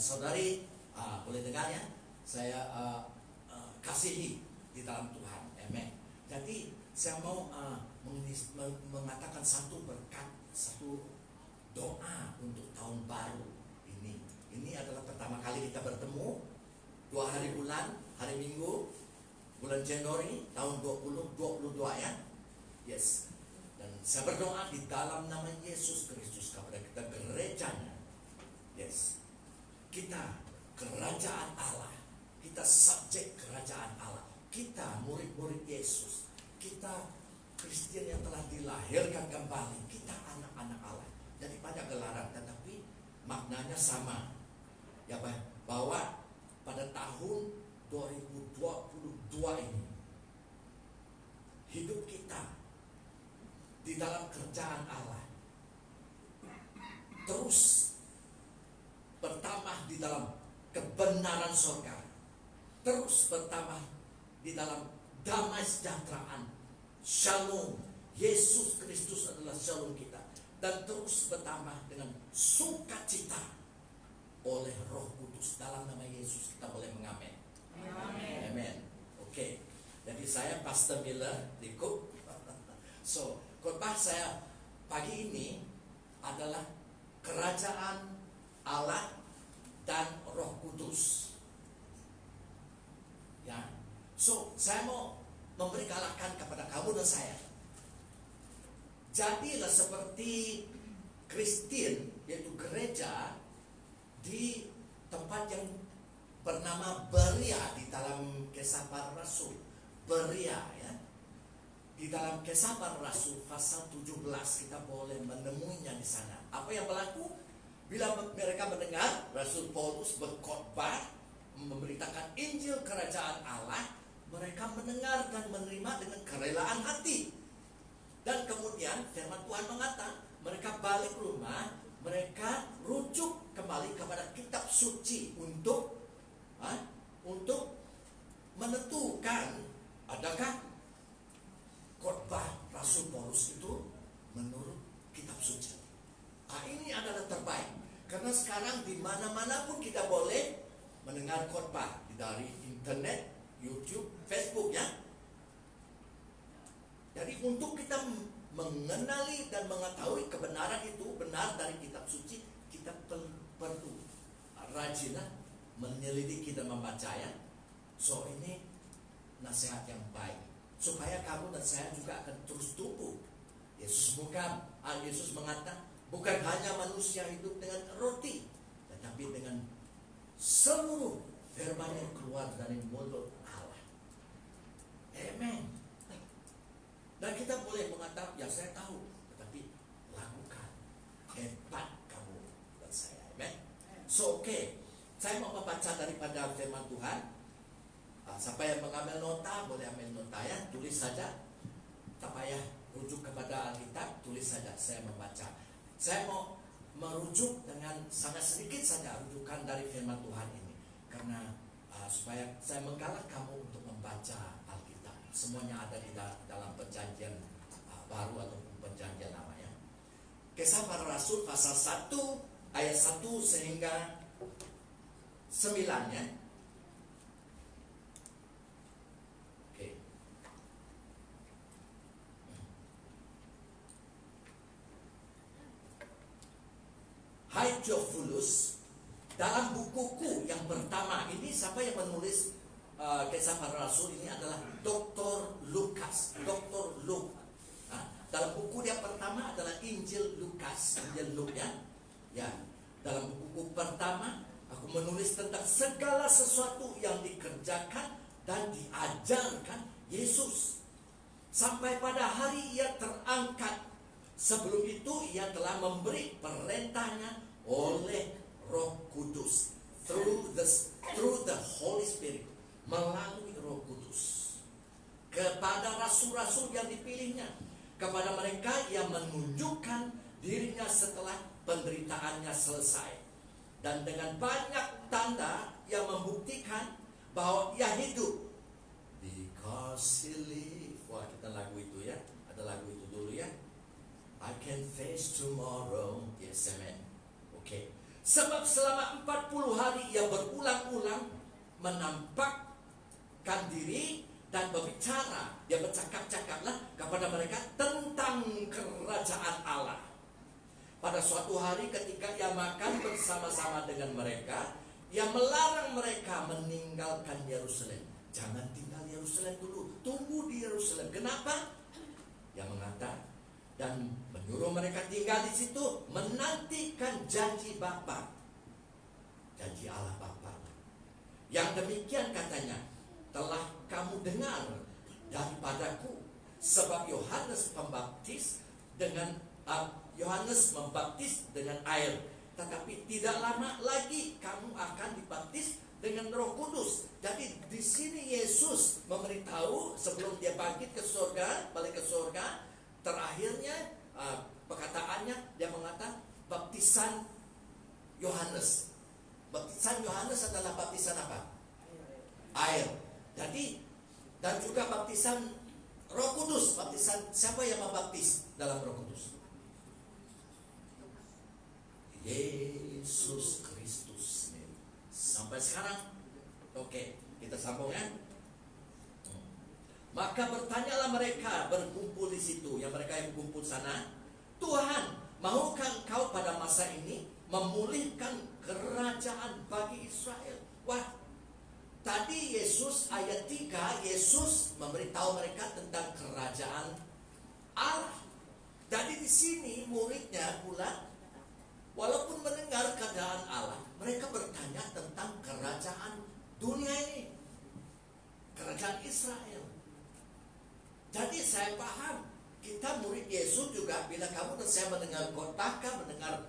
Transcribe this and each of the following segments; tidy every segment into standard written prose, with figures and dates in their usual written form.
saudari boleh dengar ya, saya kasihi di dalam Tuhan, amen. Jadi saya mau mengatakan satu berkat, satu doa untuk tahun baru ini. Ini adalah pertama kali kita bertemu 2 hari bulan, hari Minggu, bulan Januari tahun 2022 ya. Yes. Dan saya berdoa di dalam nama Yesus Kristus kepada kita gerejanya. Yes. Kita kerajaan Allah. Kita subjek kerajaan Allah. Kita murid-murid Yesus. Kita Kristen yang telah dilahirkan kembali. Kita anak-anak Allah. Jadi pada gelaran, tetapi maknanya sama. Ya, bahwa pada tahun 2022 ini hidup kita di dalam kerjaan Allah terus bertambah di dalam kebenaran surga, terus bertambah di dalam damai sejahteraan, shalom. Yesus Kristus adalah shalom kita, dan terus bertambah dengan sukacita oleh Roh Kudus. Dalam nama Yesus kita boleh mengamen. Amen. Oke. Jadi saya Pastor Miller di Cook. So, khotbah saya pagi ini adalah kerajaan Allah dan Roh Kudus. Ya. So, saya mau memberi galakan kepada kamu dan saya. Jadilah seperti Kristen, yaitu gereja, di tempat yang bernama Berea di dalam Kisah Para Rasul. Berea ya. Di dalam Kisah Para Rasul pasal 17 kita boleh menemuinya di sana. Apa yang berlaku? Bila mereka mendengar Rasul Paulus berkhotbah memberitakan Injil kerajaan Allah, mereka mendengar dan menerima dengan kerelaan hati. Dan kemudian firman Tuhan mengatakan mereka balik rumah, mereka rujuk kembali kepada kitab suci untuk menentukan adakah khotbah Rasul Paulus itu menurut kitab suci. Ini adalah terbaik, karena sekarang di mana-mana pun kita boleh mendengar khotbah dari internet, YouTube, Facebook ya. Jadi untuk kita mengenali dan mengetahui kebenaran itu benar dari kitab suci, kita perlu rajinlah menyelidiki dan membaca ya. So ini nasihat yang baik supaya kamu dan saya juga akan terus tumbuh. Yesus mengatakan bukan hanya manusia hidup dengan roti, tetapi dengan seluruh firman yang keluar dari mulut Allah. Amen. Dan kita boleh mengatakan, ya saya tahu, tetapi lakukan. Hebat kamu dan saya. Amen. So oke. Saya mau membaca daripada firman Tuhan. Siapa yang mengambil nota, boleh ambil nota ya. Tulis saja. Tak payah rujuk kepada Alkitab, tulis saja. Saya membaca. Saya mau merujuk dengan sangat sedikit saja rujukan dari firman Tuhan ini. Karena supaya saya menggalak kamu untuk membaca Alkitab. Semuanya ada di dalam perjanjian baru ataupun perjanjian lama ya. Kisah Para Rasul pasal 1 ayat 1 sehingga 9 ya. Oke. Hai Theophilus, dalam bukuku yang pertama ini, siapa yang menulis Kisah Para Rasul ini adalah Dr. Lukas. Dr. Luke. Dalam buku yang pertama adalah Injil Lukas, Injil Luke ya. Ya, dalam buku pertama aku menulis tentang segala sesuatu yang dikerjakan dan diajarkan Yesus sampai pada hari ia terangkat. Sebelum itu ia telah memberi perintahnya oleh Roh Kudus through the Holy Spirit, melalui Roh Kudus kepada rasul-rasul yang dipilihnya, kepada mereka yang menunjukkan dirinya setelah penderitaannya selesai, dan dengan banyak tanda yang membuktikan bahwa ia hidup. Because he live. Wah, kita lagu itu ya. Ada lagu itu dulu ya. I can face tomorrow. Yes, amen. Okay. Sebab selama 40 hari ia berulang-ulang menampakkan diri dan berbicara. Dia bercakap-cakaplah kepada mereka tentang kerajaan Allah. Pada suatu hari ketika ia makan bersama-sama dengan mereka, ia melarang mereka meninggalkan Yerusalem. Jangan tinggal di Yerusalem dulu, tunggu di Yerusalem. Kenapa? Ia mengatakan dan menyuruh mereka tinggal di situ, menantikan janji Bapa, janji Allah Bapa. Yang demikian katanya, telah kamu dengar daripadaku, sebab Yohanes membaptis dengan air, tetapi tidak lama lagi kamu akan dibaptis dengan Roh Kudus. Jadi di sini Yesus memberitahu sebelum dia bangkit ke surga, balik ke surga, terakhirnya perkataannya dia mengatakan baptisan Yohanes. Baptisan Yohanes adalah baptisan apa? Air. Jadi dan juga baptisan Roh Kudus. Baptisan siapa yang membaptis dalam Roh Kudus? Yesus Kristus. Sampai sekarang, oke, kita sambung ya. Maka bertanyalah mereka berkumpul di situ, yang mereka yang berkumpul sana, Tuhan, maukah Engkau pada masa ini memulihkan kerajaan bagi Israel? Wah, tadi Yesus ayat 3, Yesus memberitahu mereka tentang kerajaan Allah. Jadi di sini muridnya pula, walaupun mendengar keadaan Allah, mereka bertanya tentang kerajaan dunia ini, kerajaan Israel. Jadi saya paham, kita murid Yesus juga, bila kamu dan saya mendengar khotbah, mendengar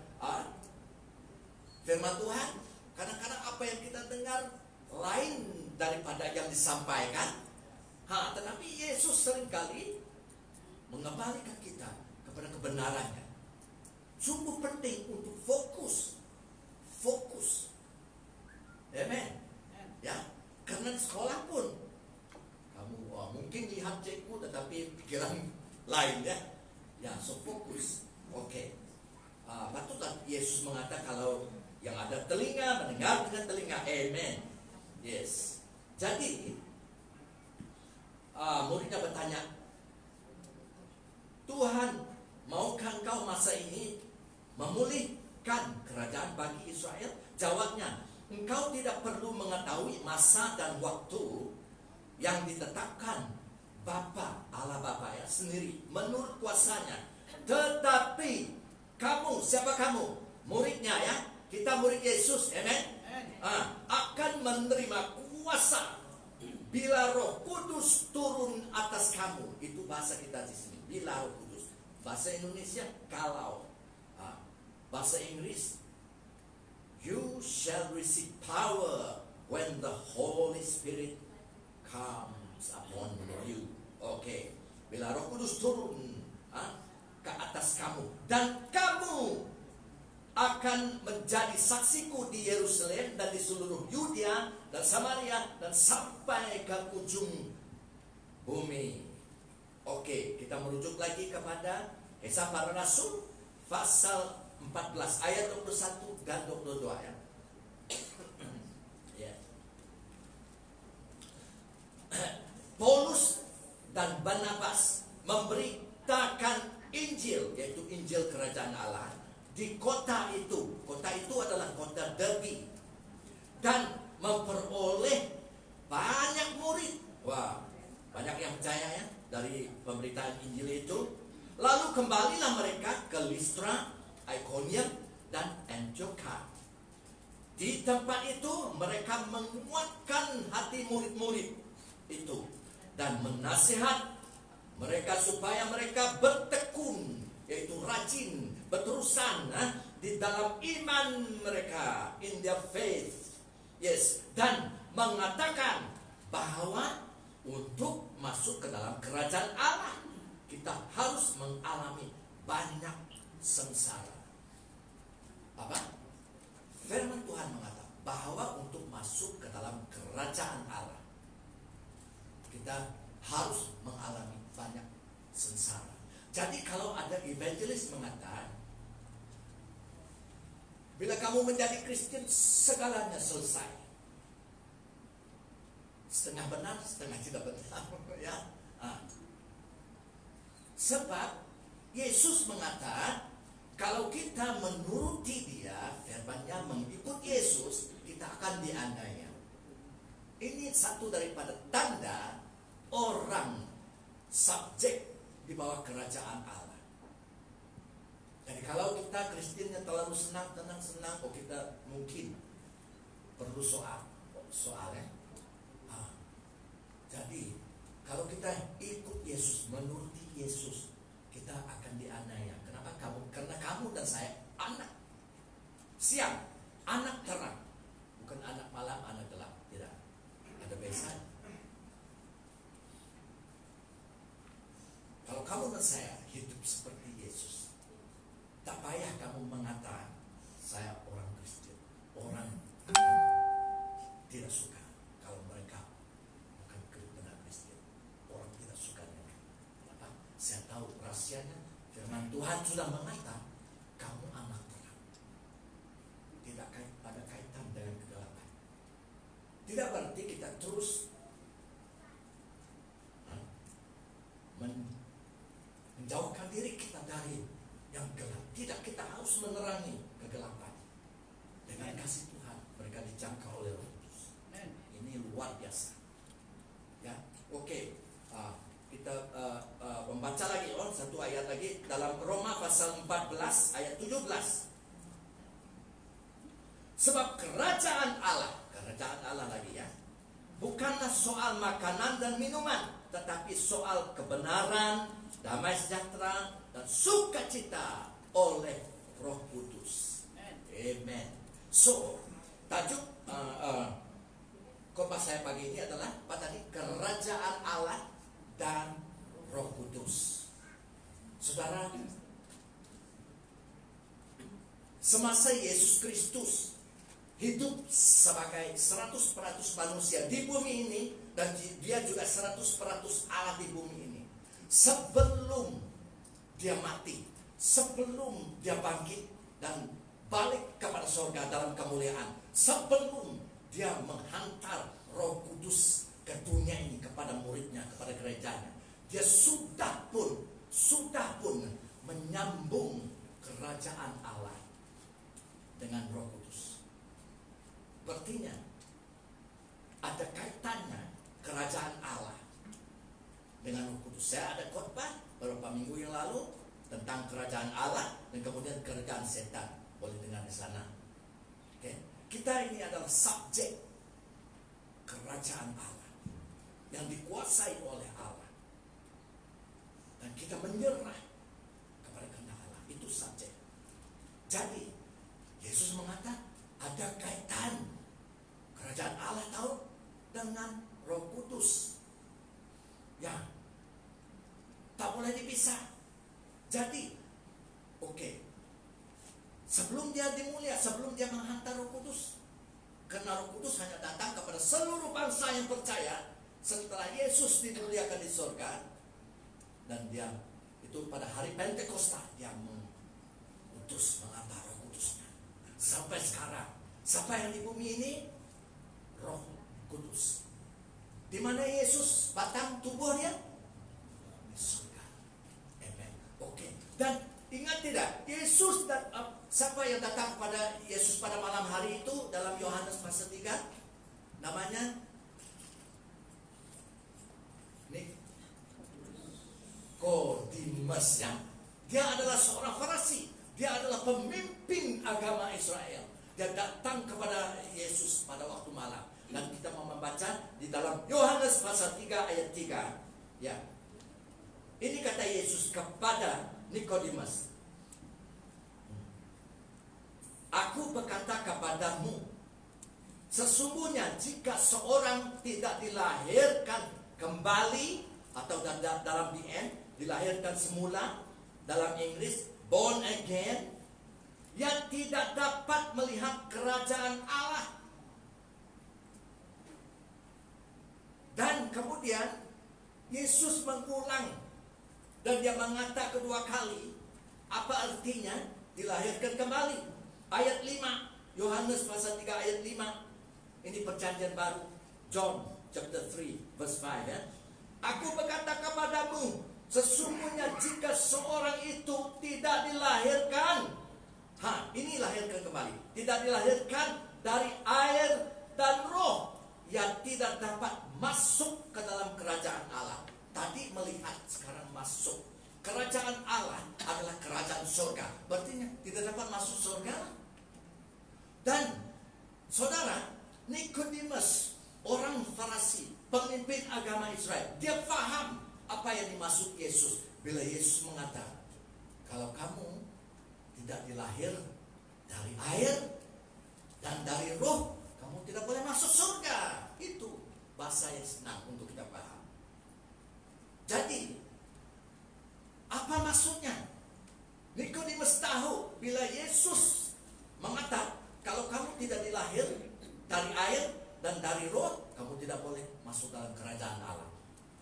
firman Tuhan, kadang-kadang apa yang kita dengar lain daripada yang disampaikan. Tetapi Yesus seringkali mengembalikan kita kepada kebenarannya. Sungguh penting untuk fokus. Amen. Ya, karena di sekolah pun kamu mungkin lihat cikgu tetapi pikiran lain ya. Ya, so fokus. Oke. Patutlah Yesus mengatakan kalau yang ada telinga mendengar dengan telinga. Amen. Yes. Jadi muridnya bertanya, Tuhan, maukah Engkau masa ini memulihkan kerajaan bagi Israel? Jawabnya, Engkau tidak perlu mengetahui masa dan waktu yang ditetapkan Bapa, Allah Bapa ya sendiri menurut kuasanya. Tetapi kamu, siapa kamu? Muridnya ya. Kita murid Yesus, amen. Akan menerima kuasa bila Roh Kudus turun atas kamu. Itu bahasa kita di sini. Bila Roh Kudus. Bahasa Indonesia kalau. Bahasa Inggris, you shall receive power when the Holy Spirit comes upon you. Oke. Bila Roh Kudus turun ke atas kamu, dan kamu akan menjadi saksiku di Yerusalem dan di seluruh Yudea dan Samaria dan sampai ke ujung bumi. Oke, kita merujuk lagi kepada Kisah Para Rasul pasal 14 ayat 21 dan 22 ya. Paulus dan Barnabas memberitakan Injil, yaitu Injil Kerajaan Allah, di kota itu. Kota itu adalah kota Derbe, dan memperoleh banyak murid. Wah, banyak yang percaya ya dari pemberitaan Injil itu. Lalu kembalilah mereka ke Listra, Iconium, dan Antiochia. Di tempat itu mereka menguatkan hati murid-murid itu dan menasihat mereka supaya mereka bertekun, yaitu rajin, berterusan di dalam iman mereka, in their faith. Yes, dan mengatakan bahwa untuk masuk ke dalam kerajaan Allah kita harus mengalami banyak sengsara. Apa? Firman Tuhan mengatakan bahwa untuk masuk ke dalam kerajaan Allah kita harus mengalami banyak sengsara. Jadi kalau ada evangelis mengatakan Bila kamu menjadi Kristen, segalanya selesai. Setengah benar, setengah tidak benar. Ya. Sebab Yesus mengatakan, kalau kita menuruti Dia, firman-Nya mengikut Yesus, kita akan dianiaya. Ini satu daripada tanda orang subjek di bawah kerajaan Allah. Jadi kalau kita Kristennya terlalu senang, oh kita mungkin perlu soalnya. Jadi kalau kita ikut Yesus, menuruti Yesus, kita akan dianiaya. Kenapa kamu? Karena kamu dan saya anak siang, anak terang, bukan anak malam, anak gelap. Tidak ada bedanya. Kalau kamu dan saya hidup seperti Yesus, tak payah kamu mengatakan saya orang Kristen. Orang tidak suka kalau mereka bukan benar Kristen. Orang tidak suka dengan. Kenapa? Saya tahu rahasianya. Firman Tuhan sudah mengatakan kamu anak terang. Tidak ada kaitan dengan kegelapan. Tidak berarti kita terus menjauhkan diri kita dari yang gelap. Tidak, kita harus menerangi kegelapan dengan kasih Tuhan. Mereka dijangkau oleh Roh Kudus. Ini luar biasa. Ya, oke. Kita membaca lagi satu ayat lagi dalam Roma pasal 14 ayat 17. Sebab kerajaan Allah lagi ya, bukanlah soal makanan dan minuman, tetapi soal kebenaran, damai sejahtera, dan sukacita oleh Roh Kudus. Amen. So, tajuk khotbah saya pagi ini adalah apa tadi? Kerajaan Allah dan Roh Kudus. Saudara, semasa Yesus Kristus hidup sebagai 100% manusia di bumi ini, dan dia juga 100% Allah di bumi ini. Sebelum dia mati, sebelum dia bangkit dan balik kepada surga dalam kemuliaan, sebelum dia menghantar Roh Kudus ke dunia ini kepada muridnya, kepada gerejanya, dia sudah pun menyambung kerajaan Allah dengan Roh Kudus. Berartinya ada kaitannya kerajaan Allah dengan Roh Kudus. Saya ada khotbah beberapa minggu yang lalu tentang kerajaan Allah dan kemudian kerajaan setan. Boleh dengar di sana. Oke. Kita ini adalah subjek kerajaan Allah yang dikuasai oleh Allah, dan kita menyerah kepada kehendak Allah. Itu subjek. Jadi Yesus mengatakan ada kaitan kerajaan Allah tahu dengan Roh Kudus. Ya, tak boleh dipisah. Jadi, oke. Sebelum dia dimulia, sebelum dia menghantar Roh Kudus, karena Roh Kudus hanya datang kepada seluruh bangsa yang percaya setelah Yesus dimuliakan di surga, dan dia itu pada hari Pentakosta dia mengutus menghantar Roh Kudusnya. Sampai sekarang, siapa yang di bumi ini? Roh Kudus. Di mana Yesus batang tubuhnya? Di surga. Amen. Oke. Dan ingat tidak? Yesus dan siapa yang datang pada Yesus pada malam hari itu dalam Yohanes pasal 3? Namanya Nikodemus ya. Dia adalah seorang Farisi. Dia adalah pemimpin agama Israel. Dia datang kepada Yesus pada waktu malam. Dan kita mau membaca di dalam Yohanes pasal 3 ayat 3. Ya. Ini kata Yesus kepada Nikodemus. Aku berkata kepadamu, sesungguhnya jika seorang tidak dilahirkan kembali, atau dalam dilahirkan semula, dalam Inggris born again, yang tidak dapat melihat kerajaan Allah. Dan kemudian Yesus mengulang, dan dia mengatakan kedua kali apa artinya dilahirkan kembali. Ayat 5, Yohanes pasal 3 ayat 5. Ini perjanjian baru. John chapter 3 verse 5 ya. Aku berkata kepadamu, sesungguhnya jika seorang itu tidak dilahirkan, ini lahirkan kembali, tidak dilahirkan dari air dan roh, ia tidak dapat masuk ke dalam kerajaan Allah. Tadi melihat, sekarang masuk. Kerajaan Allah adalah kerajaan surga. Berarti tidak dapat masuk surga. Dan saudara, Nikodemus, orang Farisi, pemimpin agama Israel, dia paham apa yang dimaksud Yesus bila Yesus mengatakan, kalau kamu tidak dilahir dari air dan dari roh, kamu tidak boleh masuk surga. Itu bahasa yang senang untuk kita paham. Jadi, apa maksudnya? Nikodemus tahu bila Yesus mengatakan, kalau kamu tidak dilahir dari air dan dari roh, kamu tidak boleh masuk dalam kerajaan Allah.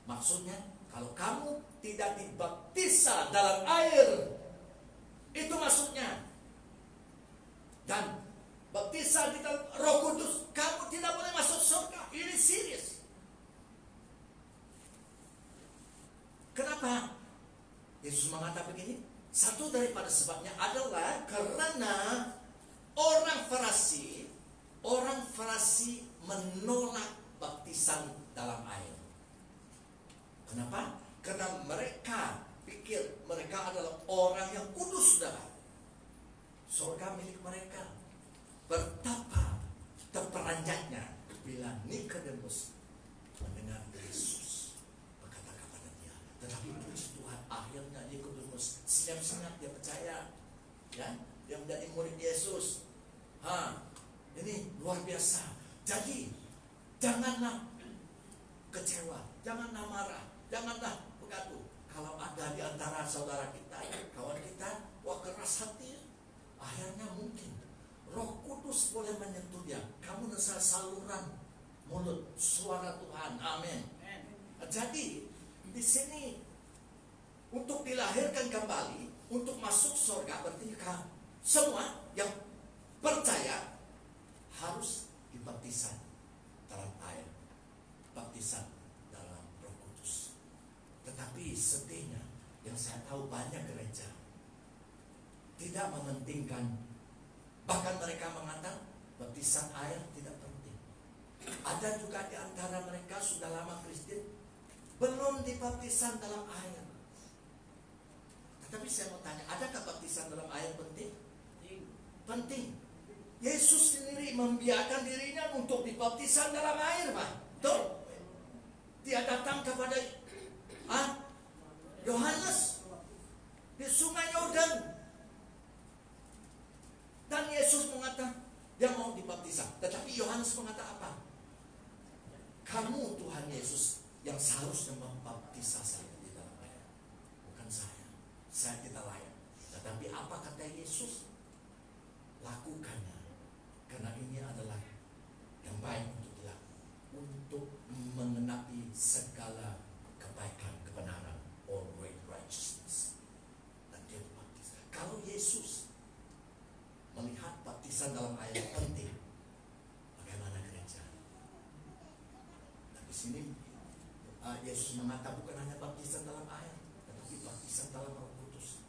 Maksudnya, kalau kamu tidak dibaptisa dalam air, itu maksudnya. Dan baptisa di dalam Roh Kudus, kamu tidak boleh masuk surga. Ini serius. Kenapa Yesus mengatakan begini? Satu daripada sebabnya adalah karena orang Farisi menolak baptisan dalam air. Kenapa? Karena mereka pikir mereka adalah orang yang kudus, saudara. Surga milik mereka. Betapa terperanjatnya bila Nikodemus mendengar Yesus berkata kepada dia. Tetapi puji Tuhan, akhirnya Nikodemus senyap-senyap dia percaya, ya, dia menjadi murid Yesus. Ini luar biasa. Jadi janganlah kecewa, janganlah marah, janganlah bergaduh. Kalau ada di antara saudara kita, kawan kita, keras hati, akhirnya mungkin Roh Kudus boleh menyentuh dia. Kamu rasa saluran mulut suara Tuhan. Amin. Jadi di sini untuk dilahirkan kembali, untuk masuk surga, berarti semua yang percaya harus dibaptisan dalam air, baptisan dalam Roh Kudus. Tetapi sedihnya, yang saya tahu banyak gereja tidak mementingkan. Bahkan mereka mengatakan baptisan air tidak penting. Ada juga di antara mereka sudah lama Kristen, belum dibaptisan dalam air. Tetapi saya mau tanya, adakah baptisan dalam air penting? Penting. Yesus sendiri membiarkan dirinya untuk dibaptisan dalam air, Pak. Betul? Dia datang kepada Yohanes di Sungai Yordan. Dan Yesus mengatakan dia mau dibaptisan. Tetapi Yohanes mengatakan apa? Kamu Tuhan Yesus yang seharusnya membaptisa saya di dalam air. Bukan saya. Saya tidak layak. Tetapi apa kata Yesus? Lakukannya. Karena ini adalah yang baik untuk dilakukan. Untuk mengenapi segala kebaikan, kebenaran, all righteousness. Dan dia dibaptis. Kalau Yesus melihat baptisan dalam air penting, bagaimana gereja? Dan di sini Yesus mengatakan bukan hanya baptisan dalam air, tetapi baptisan dalam Roh Kudus.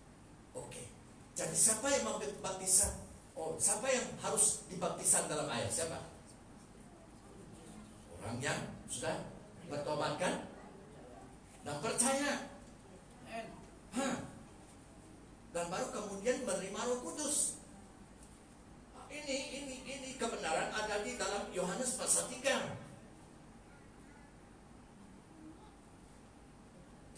Oke. Jadi siapa yang mau baptisan? Siapa yang harus dibaptisan dalam air? Siapa? Orang yang sudah bertobatkan dan percaya. Dan baru kemudian menerima Roh Kudus. Ini kebenaran ada di dalam Yohanes pasal 3.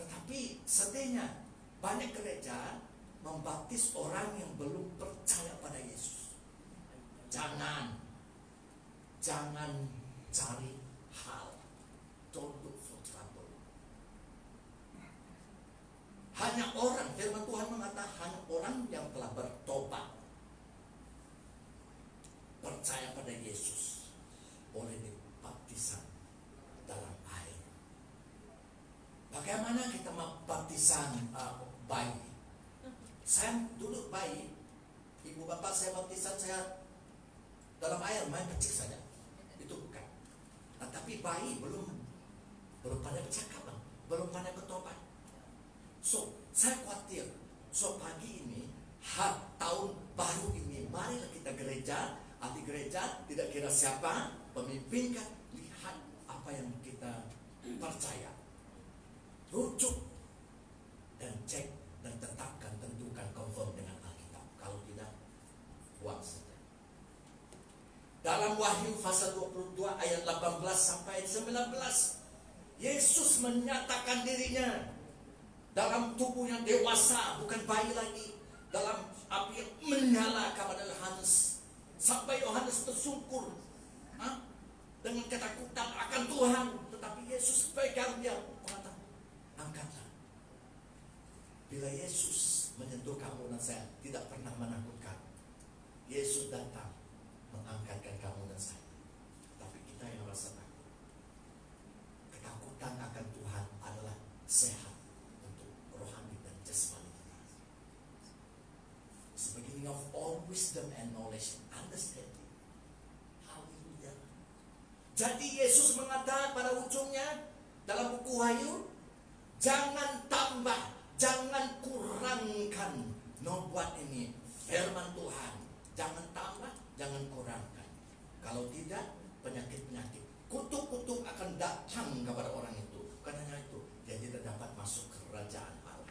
Tetapi sedihnya banyak gereja membaptis orang yang belum percaya pada Yesus. Jangan cari hal. Don't look for trouble. Hanya orang, firman Tuhan mengatakan hanya orang yang telah bertobat, percaya pada Yesus, boleh dibaptisan dalam air. Bagaimana kita membaptisan bayi? Saya dulu bayi, Ibu bapak saya baptisan, saya dalam air main kecil saja. Itu bukan. Nah, tapi bayi belum pandai bercakap, belum pandai bertobat. So, saya khawatir. So, pagi ini, tahun baru ini, marilah kita gereja, ahli gereja, tidak kira siapa, pemimpin kan, lihat apa yang kita percaya. Rujuk dan cek dan tetapkan, tentukan, confirm dengan Alkitab. Kalau tidak, buang saja. Dalam Wahyu pasal 22 ayat 18 sampai 19, Yesus menyatakan dirinya dalam tubuh yang dewasa, bukan bayi lagi, dalam api yang menyala kepada Yohanes, sampai Yohanes tersungkur dengan ketakutan akan Tuhan. Tetapi Yesus pegang dia, mengatakan, angkatlah. Bila Yesus menyentuh kamu dan saya, tidak pernah menakutkan. Yesus datang mengangkatkan kamu dan saya. Tapi kita yang merasa takut. Ketakutan akan Tuhan adalah sehat untuk rohani dan jasmani kita. It's the beginning of all wisdom and knowledge, understanding. Haleluya. Jadi Yesus mengatakan pada ujungnya dalam buku Wahyu, jangan tambah, jangan kurangkan. No, buat ini firman Tuhan. Jangan tambah, jangan kurangkan. Kalau tidak, penyakit-penyakit, kutuk-kutuk akan datang kepada orang itu. Bukan hanya itu, dia tidak dapat masuk ke kerajaan Allah.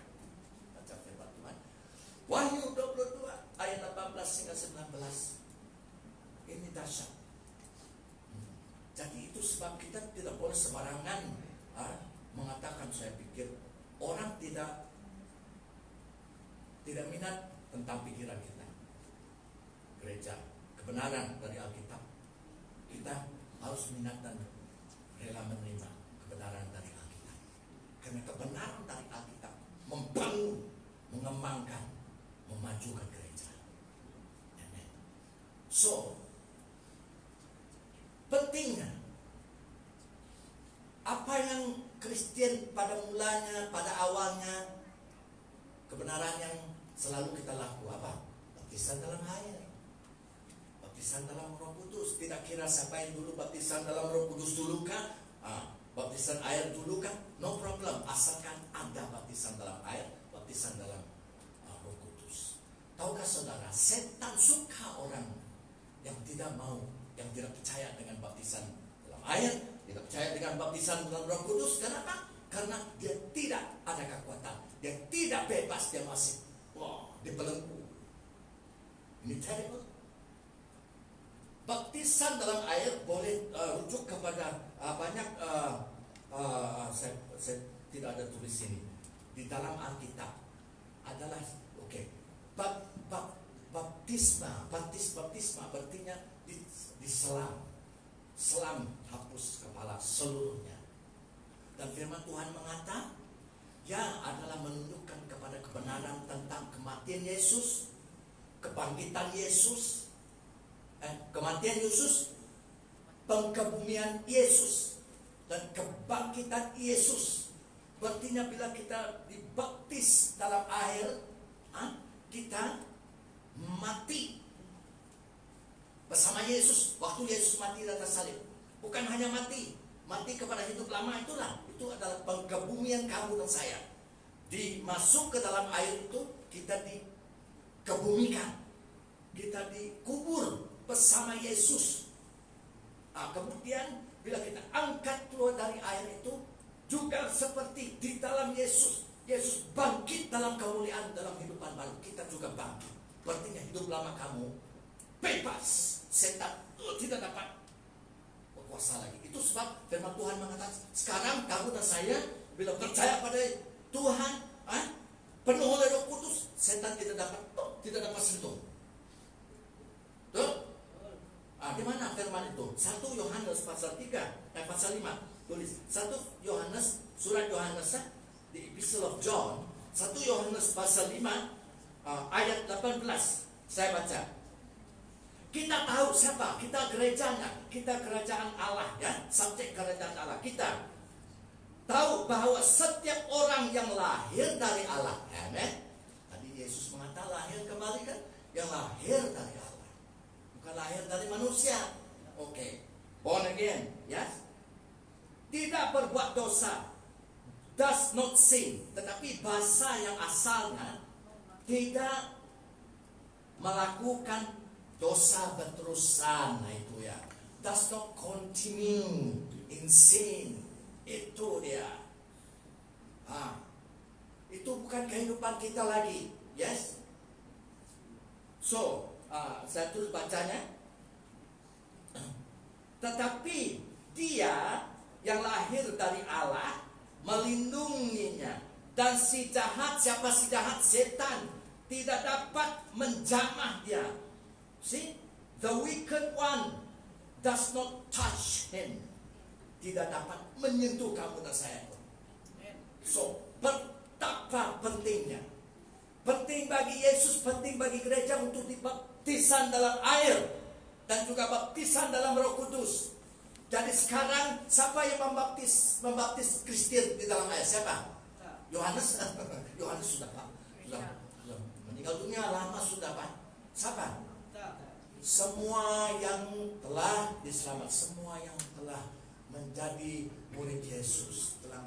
Baca firman Tuhan. Wahyu 22 ayat 18 hingga 19. Ini dahsyat. Jadi itu sebab kita tidak boleh sembarangan mengatakan, saya pikir orang tidak minat tentang pikiran kita. Gereja, kebenaran dari Alkitab, kita harus minat dan rela menerima kebenaran dari Alkitab. Karena kebenaran dari Alkitab membangun, mengembangkan, memajukan gereja. Amen. So, pentingnya apa yang Kristen pada mulanya, pada awalnya, kebenaran yang selalu kita lakukan apa? Baptisan dalam air, baptisan dalam Roh Kudus. Tidak kira siapa yang dulu baptisan dalam Roh Kudus dulu kan, baptisan air dulu kan, no problem. Asalkan ada baptisan dalam air, baptisan dalam Roh Kudus. Tahukah saudara, setan suka orang yang tidak mau, yang tidak percaya dengan baptisan dalam air, tidak percaya dengan baptisan dalam Roh Kudus. Kenapa? Karena dia tidak ada kekuatan, dia tidak bebas, dia masih dibelenggu. Ini terrible. Baptisan dalam air boleh rujuk kepada banyak. Saya tidak ada tulis ini di dalam Alkitab adalah baptisma berartinya selam hapus kepala seluruhnya. Dan firman Tuhan mengatakan yang adalah menunjukkan kepada kebenaran tentang kematian Yesus, kebangkitan Yesus, kematian Yesus, pengkebumian Yesus, dan kebangkitan Yesus. Berartinya bila kita dibaptis dalam air, kita mati bersama Yesus. Waktu Yesus mati di atas salib, bukan hanya mati kepada hidup lama, itu adalah pengkebumian kamu dan saya. Dimasuk ke dalam air itu, kita dikebumikan, kita dikubur bersama Yesus. Kemudian bila kita angkat keluar dari air itu, juga seperti di dalam Yesus bangkit dalam kemuliaan, dalam kehidupan baru, kita juga bangkit. Berarti hidup lama kamu bebas, setan tidak dapat berkuasa lagi. Itu sebab firman Tuhan mengatakan, sekarang kamu dan saya bila percaya pada Tuhan, penuh oleh Roh Kudus, setan tidak dapat sentuh. Tuh? Di mana firman itu? 1 Yohanes pasal 3, pasal 5. Tulis 1 Yohanes, surat Yohanes di Epistle of John, 1 Yohanes pasal 5 ayat 18. Saya baca. Kita tahu siapa? Kita gerejanya, kita kerajaan Allah, ya, subjek kerajaan Allah. Kita tahu bahwa setiap orang yang lahir dari Allah, amen. Tadi Yesus mengatakan lahir kembali kan? yang lahir dari Allah, bukan lahir dari manusia. Oke, born again, yes. Tidak berbuat dosa, does not sin. Tetapi bahasa yang asalnya tidak melakukan dosa berterusan. Nah itu ya, does not continue in sin. Itu dia. Itu bukan kehidupan kita lagi. Yes. So, saya terus bacanya. Tetapi dia yang lahir dari Allah melindunginya, dan si jahat, siapa si jahat? Setan, tidak dapat menjamah dia. See, the wicked one does not touch him. Tidak dapat menyentuh kamu dan saya. So, betapa pentingnya. Penting bagi Yesus, penting bagi gereja untuk dibaptisan dalam air dan juga baptisan dalam Roh Kudus. Jadi sekarang siapa yang membaptis Kristen di dalam air? Siapa? Yohanes. Yohanes sudah Pak. Sudah meninggal dunia lama sudah Pak. Siapa? Semua yang telah diselamat, semua yang telah menjadi murid Yesus, telah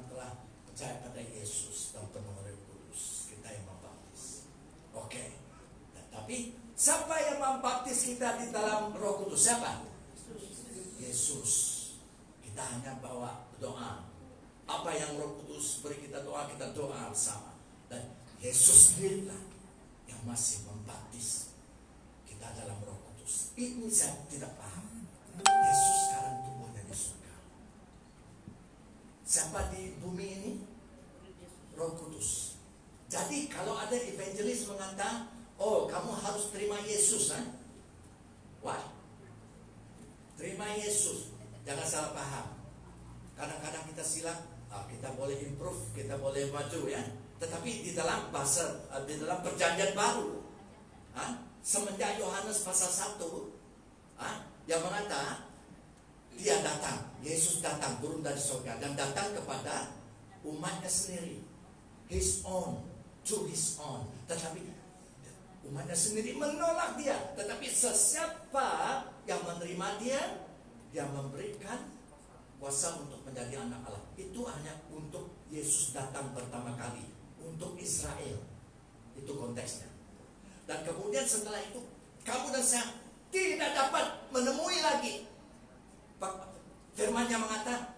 percaya pada Yesus dan penuh Roh Kudus, kita yang membaptis. Oke. Tapi siapa yang membaptis kita di dalam Roh Kudus? Siapa? Yesus. Kita hanya bawa doa. Apa yang Roh Kudus beri kita doa, kita doa bersama. Dan Yesus sendirilah yang masih membaptis kita dalam Roh Kudus. Ini saya tidak paham. Yesus sekarang tumbuhnya di surga. Siapa di bumi ini? Roh Kudus. Jadi kalau ada evangelis mengatakan, oh kamu harus terima Yesus, wah, terima Yesus. Jangan salah paham. Kadang-kadang kita silap, kita boleh improve, kita boleh maju ya. Tetapi di dalam bahasa, di dalam perjanjian baru, semenjak Yohanes pasal 1, yang mengatakan dia datang, Yesus datang turun dari surga dan datang kepada umatnya sendiri, his own, to his own. Tetapi umatnya sendiri menolak dia. Tetapi sesiapa yang menerima dia, dia memberikan kuasa untuk menjadi anak Allah. Itu hanya untuk Yesus datang pertama kali, untuk Israel. Itu konteksnya. Dan kemudian setelah itu, kamu dan saya tidak dapat menemui lagi. Firman-Nya mengatakan,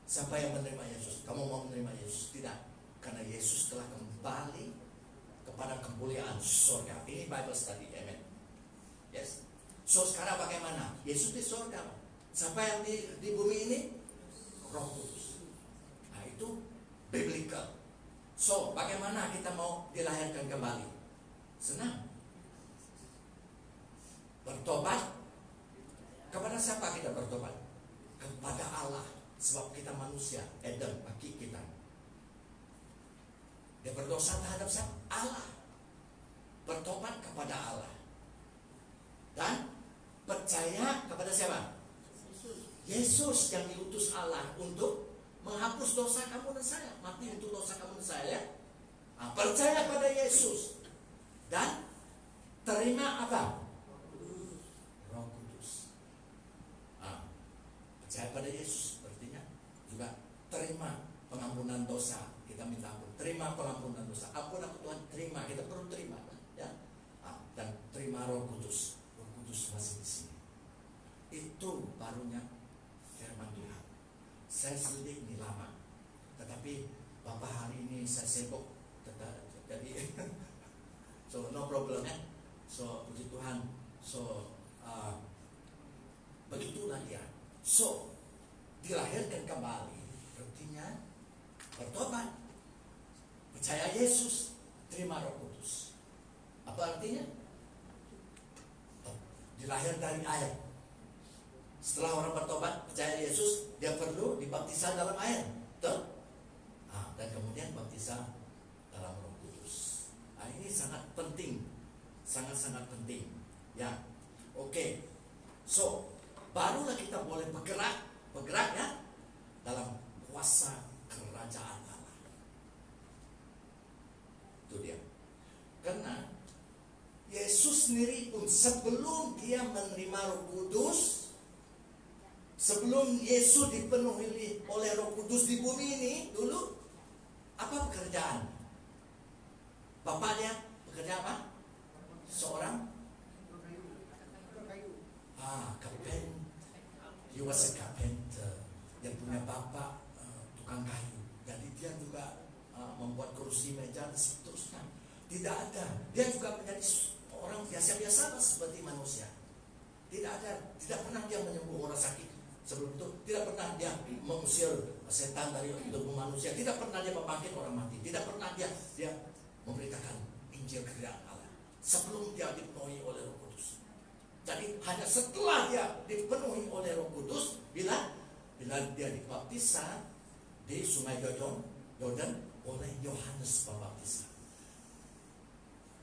siapa yang menerima Yesus? Kamu mau menerima Yesus? Tidak. Karena Yesus telah kembali kepada kemuliaan surga. Ini Bible study, amen. Yes. So sekarang bagaimana? Yesus di surga. Siapa yang di bumi ini? Roh Kudus. Nah itu biblical. So bagaimana kita mau dilahirkan kembali? Senang. Bertobat. Kepada siapa kita bertobat? Kepada Allah. Sebab kita manusia, Adam, bagi kita. Dia berdosa terhadap siapa? Allah. Bertobat kepada Allah. Dan percaya kepada siapa? Yesus yang diutus Allah untuk menghapus dosa kamu dan saya. Mati untuk dosa kamu dan saya ya. Percaya pada Yesus. Dan terima apa? Roh Kudus. Percaya pada Yesus artinya juga terima pengampunan dosa. Kita minta ampun. Terima pengampunan dosa. Ampun aku Tuhan, terima. Kita perlu terima ya. Dan terima Roh Kudus. Roh Kudus masih di sini. Itu barunya firman Tuhan. Saya selidik ini lama. Tetapi Bapak hari ini saya sibuk. Jadi so no problem ya. So puji Tuhan. So begitulah dia. So dilahirkan kembali artinya bertobat, percaya Yesus, terima Roh Kudus. Apa artinya? Dilahir dari air. Setelah orang bertobat, percaya Yesus, dia perlu dibaptisan dalam air. Betul? Dan kemudian baptisan dalam Roh Kudus. Ini sangat penting. Sangat-sangat penting. Ya. Oke. So, barulah kita boleh bergerak ya dalam kuasa kerajaan Allah. Itu dia. Karena Yesus sendiri pun sebelum dia menerima Roh Kudus, sebelum Yesus dipenuhi oleh Roh Kudus di bumi ini dulu, apa pekerjaan? Bapaknya bekerja apa? Seorang carpenter. He was a carpenter. Yang punya bapak tukang kayu. Jadi dia juga membuat kursi, meja, dan seterusnya. Tidak ada. Dia juga menjadi orang biasa-biasa seperti manusia. Tidak pernah dia menyembuh orang sakit. Sebelum itu tidak pernah dia mengusir setan dari tubuh manusia. Tidak pernah dia membangkit orang mati. Tidak pernah dia memberitakan Injil kerajaan Allah. Sebelum dia dipenuhi oleh Roh Kudus. Jadi hanya setelah dia dipenuhi oleh Roh Kudus, bila dia dibaptisan di Sungai Yordan oleh Yohanes Pembaptis.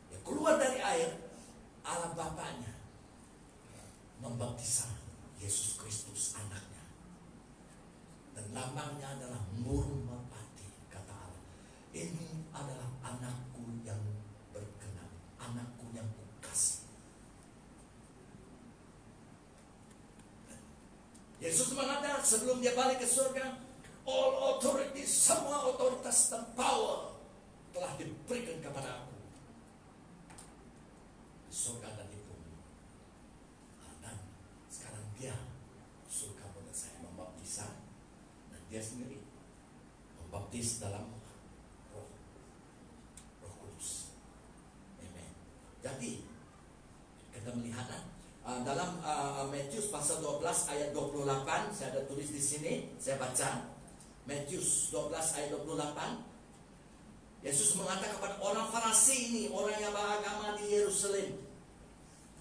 Dia keluar dari air, Allah Bapaknya membaptis Yesus Kristus anaknya. Dan lambangnya adalah burung merpati, kata Allah. Ini adalah anakku yang berkenan, anakku yang kukasih. Yesus mengatakan sebelum dia balik ke surga, all authority, semua otoritas dan power telah diberikan kepada aku di surga dan di bumi. Dan sekarang dia surga pada saya membaptis, dan dia sendiri membaptis dalam Roh Kudus. Amen. Jadi kita melihat dalam Matius pasal 12 ayat 28, saya ada tulis di sini, saya baca. Matius 12 ayat 28. Yesus mengatakan kepada orang Farisi ini, orang yang beragama di Yerusalem,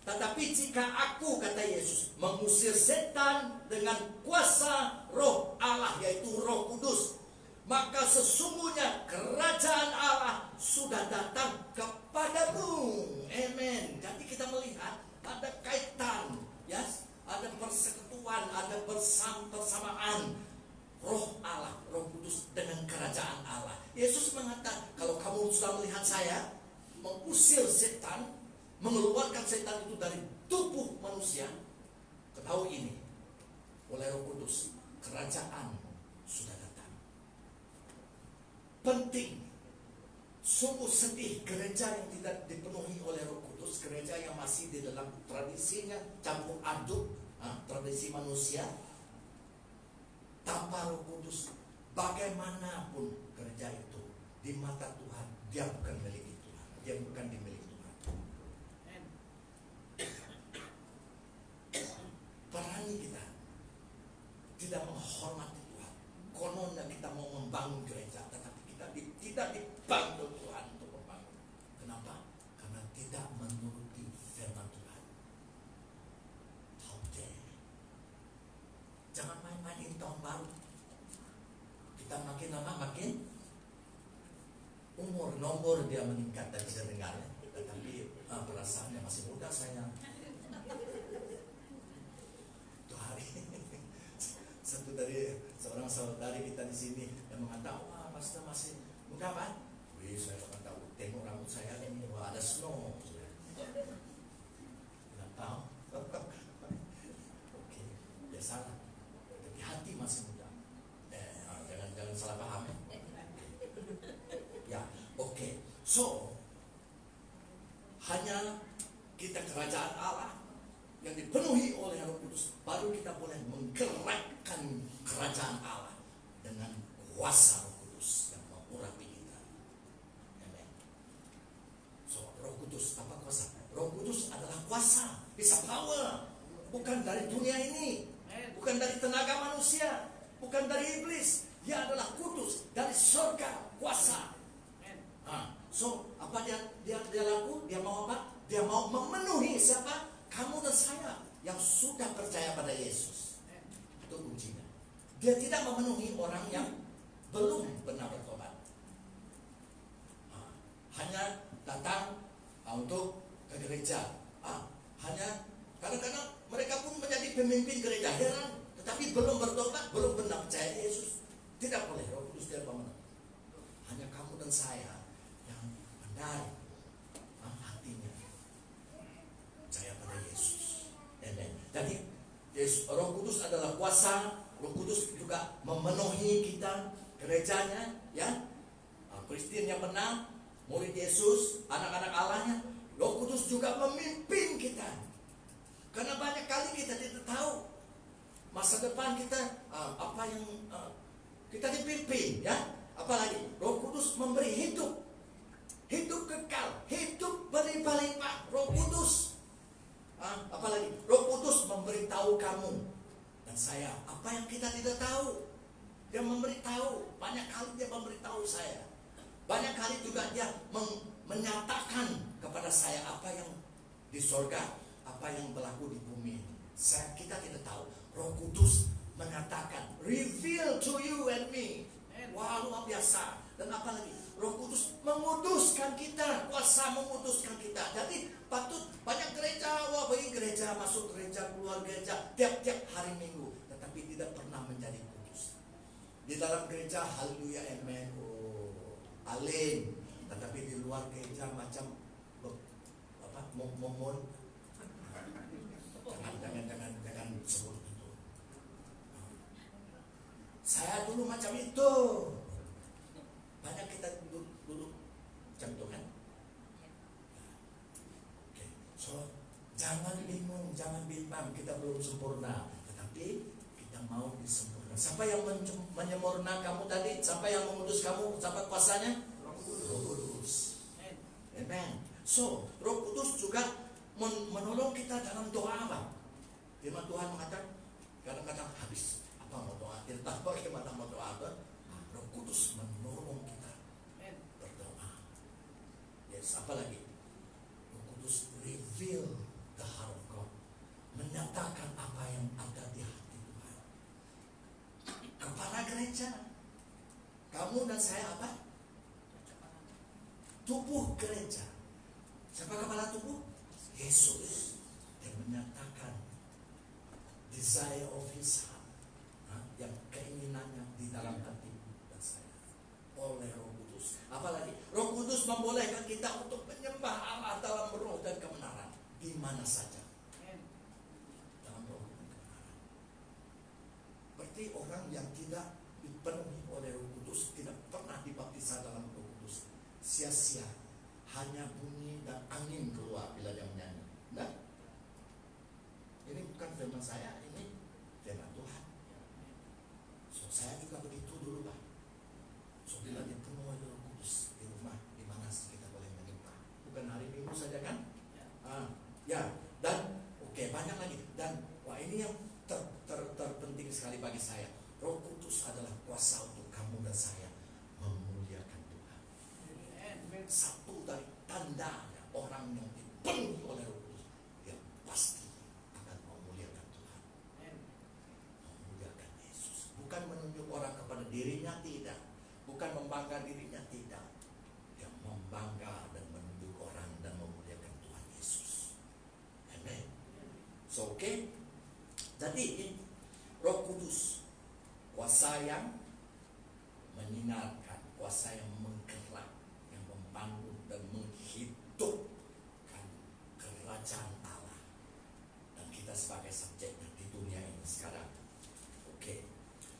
tetapi jika aku, kata Yesus, mengusir setan dengan kuasa Roh Allah, yaitu Roh Kudus, maka sesungguhnya kerajaan Allah sudah datang kepadamu. Amen. Jadi kita melihat ada kaitan, yes? Ada persekutuan, ada persamaan Roh Allah, Roh Kudus dengan kerajaan Allah. Yesus mengatakan, kalau kamu sudah melihat saya mengusir setan, mengeluarkan setan itu dari tubuh manusia, ketahui ini, oleh Roh Kudus, kerajaan sudah datang. Penting. Sungguh sedih gereja yang tidak dipenuhi oleh Roh Kudus, gereja yang masih di dalam tradisinya campur aduk, tradisi manusia tanpa Roh Kudus. Bagaimanapun gereja itu di mata Tuhan, dia bukan milik Tuhan, dia bukan dimiliki Tuhan. Parahnya kita tidak menghormati Tuhan. Kononnya kita mau membangun gereja, tetapi kita tidak dibantu Tuhan untuk membangun. Kenapa? Karena tidak menuruti firman Tuhan. How dare. Jangan main-main tahun baru. Kita makin lama makin nomor dia meningkat dari sedengarnya. Tetapi perasaannya masih muda saya. Itu hari satu dari seorang saudari kita di sini yang mengatakan, wah pastor masih muda kan? Wih, saya kata tengok rambut saya ini, wah ada snow. Tidak tahu. Oke, biasalah. Tapi hati masih muda. Jangan salah paham. Ya, oke. So, hanya kita kerajaan Allah yang dipenuhi oleh Roh Kudus, baru kita boleh menggerakkan kerajaan Allah dengan kuasa Roh Kudus yang mengurapi kita. Amen. So, Roh Kudus apa kuasa? Roh Kudus adalah kuasa, bisa power, bukan dari dunia ini, bukan dari tenaga manusia, bukan dari iblis. Dia adalah kudus dari surga, kuasa. So, apa dia laku? Dia mau apa? Dia mau memenuhi siapa? Kamu dan saya yang sudah percaya pada Yesus. Itu kuncinya. Dia tidak memenuhi orang yang belum pernah bertobat. Hanya datang untuk ke gereja. Hanya kadang-kadang mereka pun menjadi pemimpin gereja, heran, tetapi belum bertobat, belum benar percaya Yesus. Tidak boleh, Roh Kudus tidak memenuhi. Hanya kamu dan saya yang benar hatinya. Roh Kudus adalah kuasa. Roh Kudus juga memenuhi kita, gerejanya, ya. Kristen yang benar, murid Yesus, anak-anak Allahnya. Roh Kudus juga memimpin kita. Karena banyak kali kita tidak tahu masa depan kita, apa yang kita dipimpin, ya. Apalagi Roh Kudus memberi hidup kekal, hidup berlimpah-limpah. Roh Kudus, apalagi Roh Kudus memberitahu kamu dan saya apa yang kita tidak tahu. Dia memberitahu, banyak kali dia memberitahu saya. Banyak kali juga dia menyatakan kepada saya apa yang di sorga, apa yang berlaku di bumi. Kita tidak tahu. Roh Kudus menyatakan, reveal to you and me. Wah, luar biasa. Dan apalagi Roh Kudus menguduskan kita, kuasa menguduskan kita. Jadi patut banyak gereja, pergi gereja, masuk gereja, keluar gereja tiap-tiap hari Minggu, tetapi tidak pernah menjadi kudus. Di dalam gereja haleluya, amen, alim, tetapi di luar gereja macam momon. Jangan sebut itu. Saya dulu macam itu. Banyak kita dulu macam itu kan. Okay. So jangan bingung, jangan bimbang, kita belum sempurna, tetapi kita mau disempurna. Siapa yang menyempurna kamu tadi? Siapa yang mengudus kamu? Siapa kuasanya? Roh Kudus. Amen. So Roh Kudus juga menolong kita dalam doa, Bang. Firman Tuhan mengatakan, kadang-kadang habis apa mau doa, tidak bagaimana mau doa, Roh Kudus menolong kita berdoa. Yes, apalagi Roh Kudus reveal the heart of God, menyatakan apa yang ada di hati Tuhan. Kepala gereja, kamu dan saya apa? Tubuh gereja. Siapa kepala tubuh? Yesus. Dia menyatakan desire of his heart, yang keinginannya di dalam hati dan saya oleh Roh Kudus. Apalagi Roh Kudus membolehkan kita untuk menyembah Allah dalam roh dan kebenaran di mana saja. Dalam roh dan kebenaran. Berarti orang yang tidak dipenuhi oleh Roh Kudus tidak pernah dibaptis dalam Roh Kudus. Sia-sia, hanya bunyi dan angin keluar bila dia menyanyi. Nah, ini bukan firman saya, ini firman Tuhan. So, saya juga begitu dulu, Pak. So, bila dipenuhi oleh Roh Kudus di rumah, di mana kita boleh menyembah. Bukan hari Minggu saja kan? Ya, dan oke, banyak lagi. Dan wah, ini yang terpenting sekali bagi saya. Roh Kudus adalah kuasa untuk kamu dan saya memuliakan Tuhan. Satu dari tanda orang yang dipenuhi oleh Roh Kudus, dia pasti akan memuliakan Tuhan, memuliakan Yesus. Bukan menunjuk orang kepada dirinya, tidak. Bukan membangga dirinya, tidak. Dia membangga dan menunjuk orang dan memuliakan Tuhan Yesus. Amen. So, okay. Jadi Roh Kudus, kuasa yang menyinarkan, kuasa yang menggerak, yang membangun dan menghidupkan kerajaan Allah, dan kita sebagai subjeknya di dunia ini sekarang. Oke.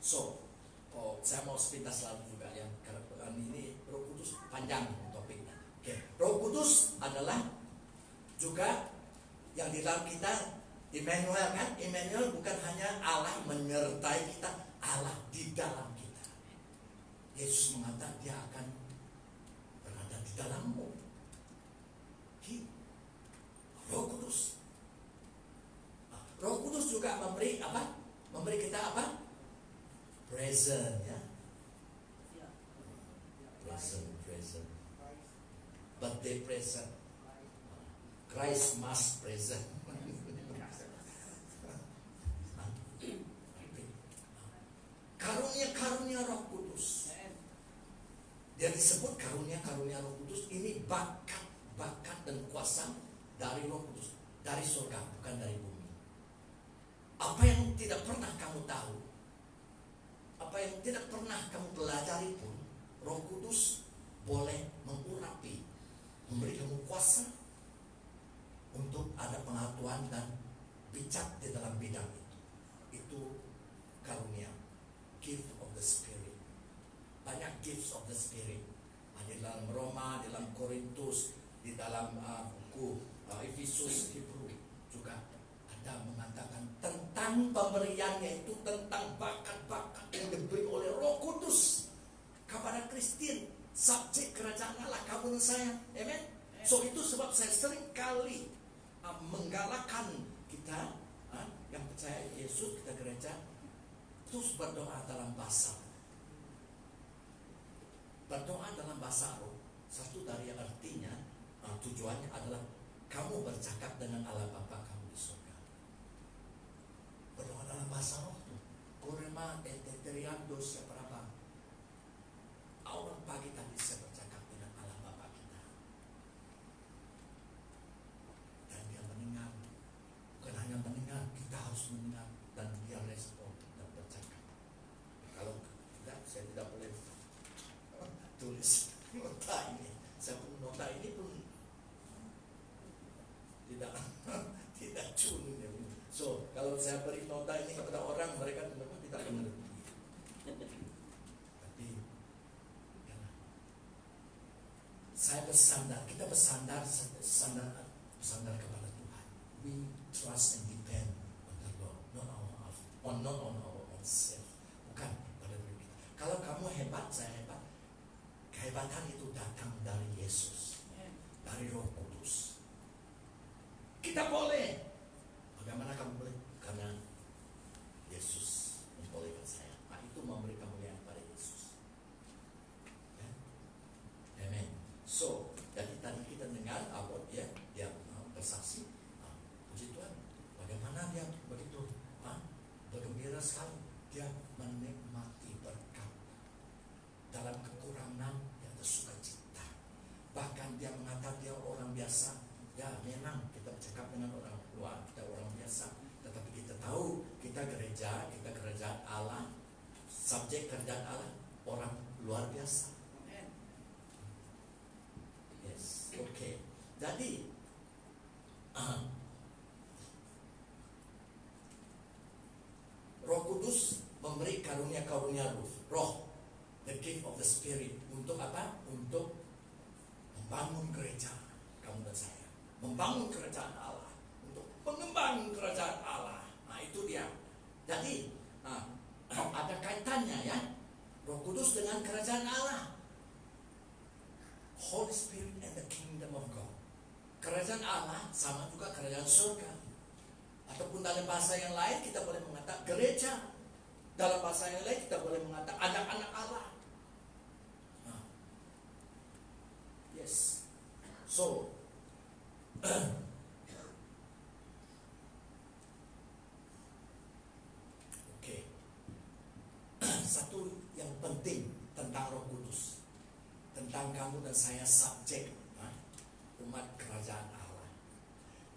So, saya mau sepintas lalu juga yang ini Roh Kudus panjang topiknya. Oke. Roh Kudus adalah juga yang di dalam kita, Immanuel kan? Immanuel bukan hanya Allah menyertai kita, Allah di dalam kita. Yesus mengatakan dia akan berada di dalammu. Roh Kudus. Roh Kudus juga memberi apa? Memberi kita apa? Present, ya. Present. Birthday present. Christmas present. Karunia Roh Kudus. Dia disebut karunia Roh Kudus. Ini bakat dan kuasa dari Roh Kudus, dari surga, bukan dari bumi. Apa yang tidak pernah kamu tahu, apa yang tidak pernah kamu pelajari pun, Roh Kudus boleh mengurapi, memberi kamu kuasa untuk ada pengetahuan dan bijak di dalam bidang itu. itu karunia, gift of the Spirit. Banyak gifts of the Spirit. Di dalam Roma, di dalam Korintus, di dalam buku Efesus, Hebrew juga ada mengatakan tentang pemberiannya itu, tentang bakat-bakat yang diberi oleh Roh Kudus kepada Kristen, subjek kerajaan Allah, kamu dan saya. Amen. So itu sebab saya sering kali menggalakkan kita yang percaya Yesus, kita gereja, terus berdoa dalam bahasa. Berdoa dalam bahasa roh, satu dari artinya, tujuannya adalah kamu bercakap dengan Allah Bapa kamu di surga. Berdoa dalam bahasa roh itu. Kurema eteriando siapa. Orang pagi tadi saya bercakap dengan Allah Bapa kita. Dan dia mendengar. Bukan hanya mendengar, kita harus mendengar. Dan dia respon dan bercakap. Kalau tidak, saya tidak boleh tulis nota ini. Saya pun nota ini pun tidak cun. So kalau saya beri nota ini kepada orang, mereka memang tidak mengerti. Tapi ya, saya bersandar, kita bersandar kepada Tuhan. We trust and depend on the Lord, not on our own self. Bukan pada diri kita. Kalau kamu hebat, saya hebat. Kehebatan itu datang dari Yesus, dari Roh Kudus. Kita boleh. Bagaimana kamu boleh? Karena Yesus membolehkan saya. Itu memberi kemuliaan pada Yesus. Amen. So, jadi tadi kita dengar dia bersaksi. Puji Tuhan. Bagaimana dia begitu bergembira sekali. Dia menikmati berkat dalam kekurangan. Sukacita. Bahkan dia mengatakan dia orang biasa. Ya memang kita bercakap dengan orang luar, kita orang biasa. Tetapi kita tahu kita gereja, kita kerajaan Allah, subjek kerajaan Allah, orang luar biasa. Yes, okay. Jadi Roh Kudus memberi karunia-karunia roh, the gift of the Spirit. Untuk apa? Untuk membangun gereja kamu dan saya, membangun kerajaan Allah, untuk mengembang kerajaan Allah. Nah itu dia. Jadi ada kaitannya ya, Roh Kudus dengan kerajaan Allah. Holy Spirit and the Kingdom of God. Kerajaan Allah sama juga kerajaan surga. Ataupun dalam bahasa yang lain kita boleh mengatakan gereja. Dalam bahasa yang lain kita boleh mengatakan anak-anak Allah. Yes. So okay. Satu yang penting tentang Roh Kudus, tentang kamu dan saya subjek umat kerajaan Allah,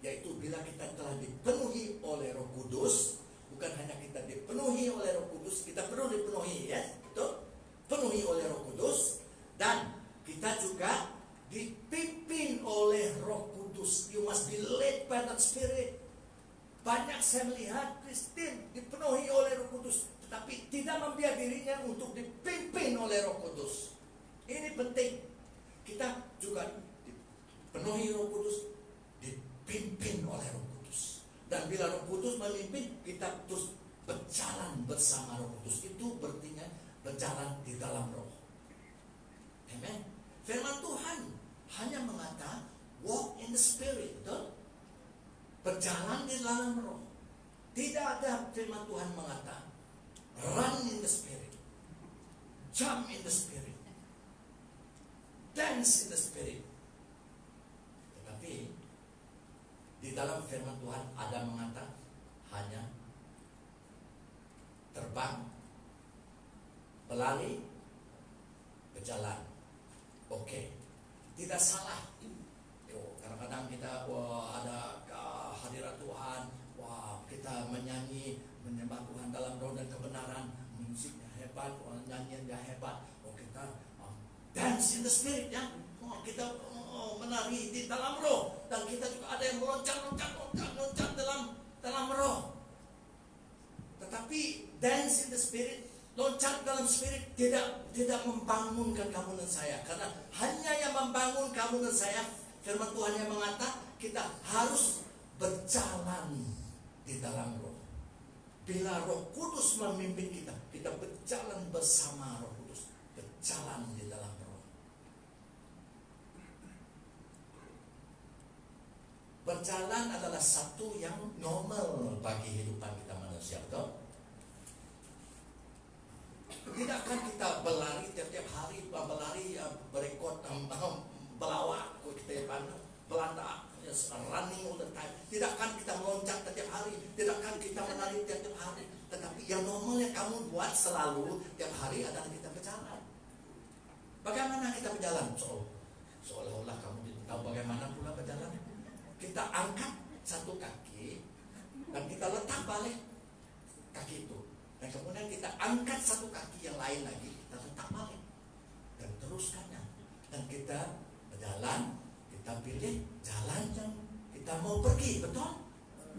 yaitu bila kita telah dipenuhi oleh Roh Kudus. Bukan hanya kita dipenuhi oleh Roh Kudus, kita perlu dipenuhi, ya, betul? Penuhi oleh Roh Kudus, dan kita juga dipimpin oleh Roh Kudus. You must be led by that Spirit. Banyak saya melihat Kristen dipenuhi oleh Roh Kudus, tetapi tidak membiarkan dirinya untuk dipimpin oleh Roh Kudus. Ini penting. Kita juga dipenuhi Roh Kudus, dipimpin oleh Roh Kudus. Dan bila Roh Kudus memimpin, kita terus berjalan bersama Roh Kudus. Itu berarti berjalan di dalam Roh. Amen. Firman Tuhan hanya mengatakan walk in the Spirit, betul? Berjalan di dalam Roh. Tidak ada firman Tuhan mengatakan run in the Spirit, jump in the Spirit, dance in the Spirit. Tetapi di dalam firman Tuhan ada mengatakan hanya terbang, berlari, berjalan. Oke, tidak salah. Kadang-kadang kita ada hadirat Tuhan, kita menyanyi, menyembah Tuhan dalam roh dan kebenaran, musiknya hebat, nyanyiannya hebat. Kita dance in the Spirit, ya. Kita menari di dalam roh, dan kita juga ada yang meloncat dalam roh. spirit, loncat dalam spirit tidak membangunkan kamu dan saya. Karena hanya yang membangun kamu dan saya, firman Tuhan yang mengatakan kita harus berjalan di dalam roh. Bila Roh Kudus memimpin kita, kita berjalan bersama Roh Kudus, berjalan di dalam roh. Berjalan adalah satu yang normal bagi kehidupan kita manusia, betul? Tidak akan kita berlari tiap-tiap hari, berlari berekod, belawak, kita Belanda, running all the time. Tidak akan kita meloncat tiap hari, tidak akan kita menari tiap hari. Tetapi yang normal yang kamu buat selalu tiap hari adalah kita berjalan. Bagaimana kita berjalan? Seolah-olah kamu tidak tahu bagaimana pula berjalan. Kita angkat satu kaki dan kita letak balik kaki itu. Dan kemudian kita angkat satu kaki yang lain lagi, kita letak balik dan teruskannya. Dan kita berjalan, kita pilih jalan yang kita mau pergi, betul?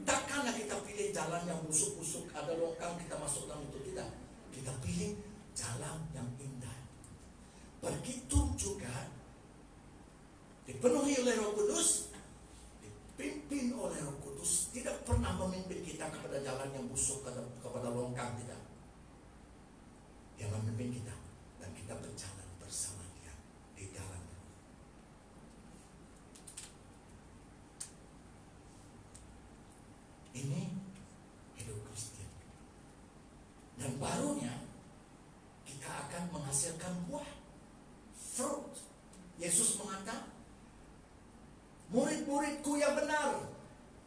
Takkanlah kita pilih jalan yang busuk-busuk, ada longkang kita masuk dalam itu, tidak. Kita pilih jalan yang indah. Begitu juga dipenuhi oleh Roh Kudus, dipimpin oleh Roh Kudus, tidak pernah memimpin kita kepada jalan yang busuk, kepada longkang, tidak. Dia memimpin kita dan kita berjalan bersama Dia di dalam Roh. Ini hidup Kristen. Dan barunya kita akan menghasilkan buah, fruit. Yesus mengatakan, murid-muridku yang benar,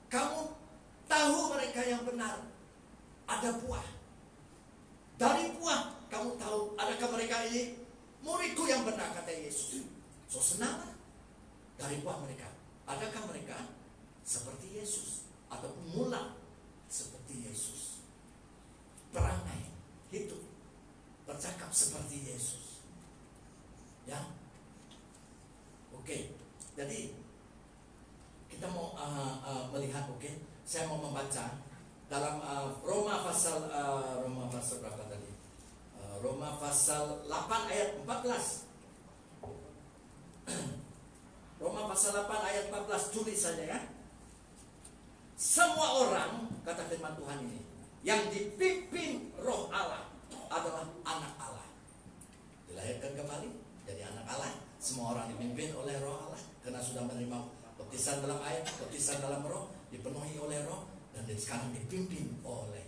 kamu tahu mereka yang benar, ada buah. Dari buah kamu tahu, adakah mereka ini muridku yang benar, kata Yesus. So senang dari buah mereka. Adakah mereka seperti Yesus atau mula seperti Yesus? Perangai, hidup, bercakap seperti Yesus. Ya, oke. Jadi kita mau melihat, oke. Saya mau membaca dalam Roma pasal berapa tadi? Roma pasal 8 ayat 14. Roma pasal 8 ayat 14, tulis saja ya. Semua orang, kata firman Tuhan ini, yang dipimpin Roh Allah adalah anak Allah. Dilahirkan kembali jadi anak Allah. Semua orang dipimpin oleh Roh Allah karena sudah menerima baptisan dalam air, baptisan dalam Roh, dipenuhi oleh Roh, dan sekarang dipimpin oleh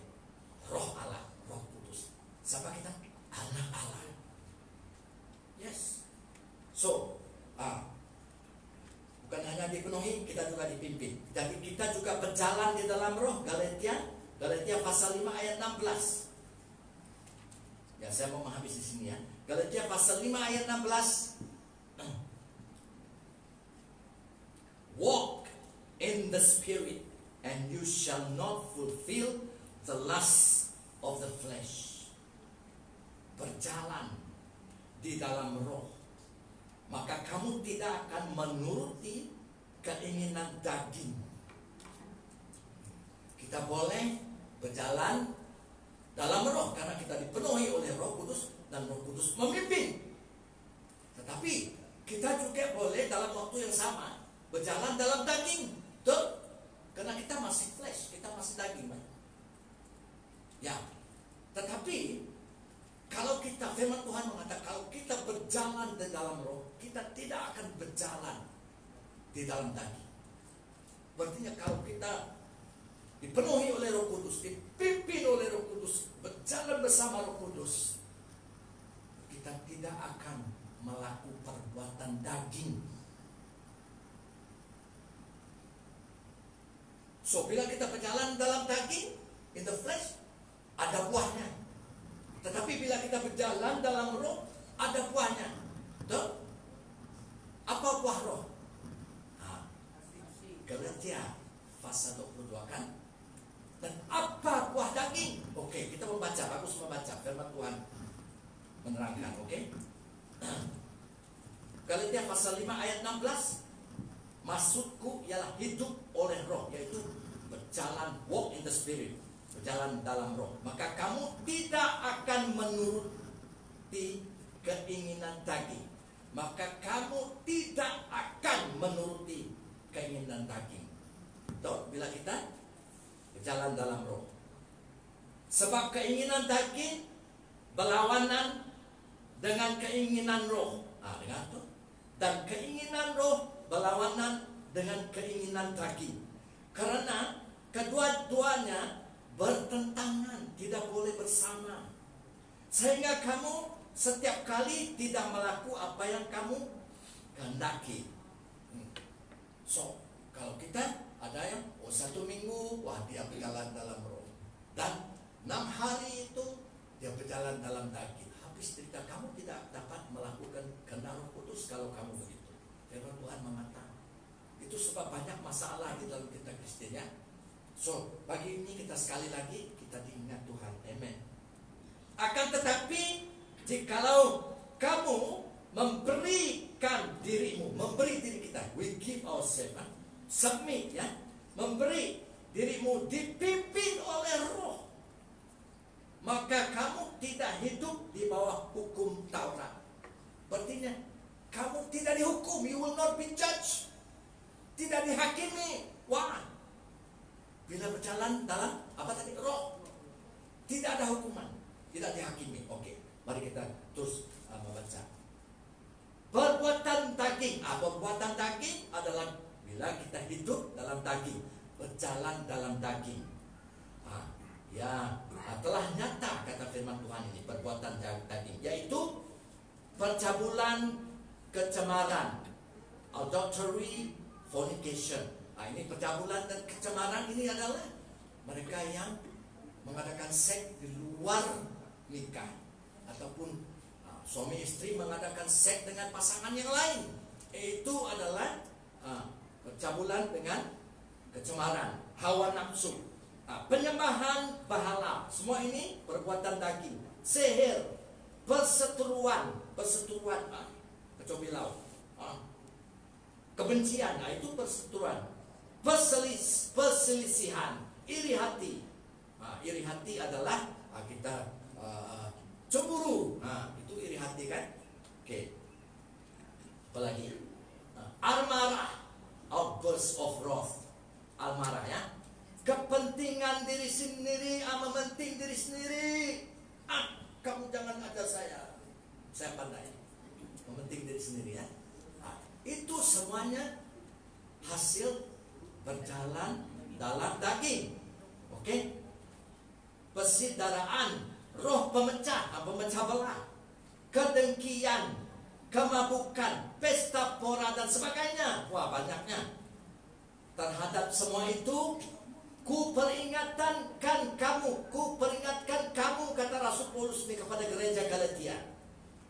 Roh Allah, Roh Kudus. Siapa kita? Anak Allah. Yes. So, bukan hanya dipenuhi, kita juga dipimpin. Jadi kita juga berjalan di dalam Roh. Galatia pasal 5 ayat 16. Ya, saya mau menghabis di sini ya. Galatia pasal 5 ayat 16. Walk in the Spirit, and you shall not fulfill the lust of the flesh. Berjalan di dalam Roh, maka kamu tidak akan menuruti keinginan daging. Kita boleh berjalan dalam Roh karena kita dipenuhi oleh Roh Kudus dan Roh Kudus memimpin. Tetapi kita juga boleh dalam waktu yang sama berjalan dalam daging, betul? Karena kita masih flesh, kita masih daging, ya. Tetapi kalau kita, firman Tuhan mengatakan, kalau kita berjalan di dalam Roh, kita tidak akan berjalan di dalam daging. Berarti kalau kita dipenuhi oleh Roh Kudus, dipimpin oleh Roh Kudus, berjalan bersama Roh Kudus, kita tidak akan melakukan perbuatan daging. So, bila kita berjalan dalam daging, in the flesh, ada buahnya. Tetapi bila kita berjalan dalam Roh, ada buahnya. Betul? Apa buah Roh? Galatia pasal 22 kan? Dan apa buah daging? Oke, kita membaca, bagus membaca firman Tuhan menerangkan, oke? Galatia pasal 5 ayat 16. Maksudku ialah hidup oleh Roh, yaitu berjalan, walk in the Spirit. berjalan dalam roh, maka kamu tidak akan menuruti keinginan daging. Maka kamu tidak akan menuruti keinginan daging. Tuh, bila kita berjalan dalam roh. Sebab keinginan daging berlawanan dengan keinginan roh. Dengar tuh. Dan keinginan roh berlawanan dengan keinginan daging. Karena kedua-duanya bertentangan, tidak boleh bersama. Sehingga kamu setiap kali tidak melakukan apa yang kamu kehendaki. So, kalau kita ada yang satu minggu, dia berjalan dalam roh, dan 6 hari itu dia berjalan dalam daging. Habis cerita, kamu tidak dapat melakukan kehendak Roh Kudus kalau kamu begitu. Firman Tuhan mengatakan itu sebab banyak masalah di dalam kita Kristen, ya. So, pagi ini kita sekali lagi kita diingat Tuhan. Amen. Akan tetapi jikalau kamu memberikan dirimu, memberi diri kita, we give ourselves, submit, ya, memberi dirimu dipimpin oleh roh, maka kamu tidak hidup di bawah hukum Taurat. Artinya kamu tidak dihukum, you will not be judged, tidak dihakimi. Wah, bila berjalan dalam apa tadi, roh, tidak ada hukuman, tidak dihakimi. Oke, mari kita terus membaca. Perbuatan daging. Perbuatan daging adalah bila kita hidup dalam daging, berjalan dalam daging. Telah nyata kata firman Tuhan ini, perbuatan daging, yaitu percabulan, kecemaran, adultery, fornication. Ini percabulan dan kecemaran ini adalah mereka yang mengadakan seks di luar nikah, ataupun suami istri mengadakan seks dengan pasangan yang lain. Itu adalah percabulan dengan kecemaran, hawa nafsu, penyembahan berhala. Semua ini perbuatan daging. Sihir, perseteruan, kacau bilau, kebencian, itu perseteruan. Perselisihan, iri hati. Iri hati adalah kita cemburu. Itu iri hati, kan? Oke. Apalagi amarah, outburst of wrath. Amarah, ya. Kepentingan diri sendiri, mementing diri sendiri. Kamu jangan ajar saya pandai. Mementing diri sendiri, ya. Itu semuanya hasil berjalan dalam daging. Oke? Persidaraan, roh pemecah belah, kedengkian, kemabukan, pesta pora dan sebagainya. Wah, banyaknya. Terhadap semua itu ku peringatkan kamu, kata Rasul Paulus ini kepada gereja Galatia,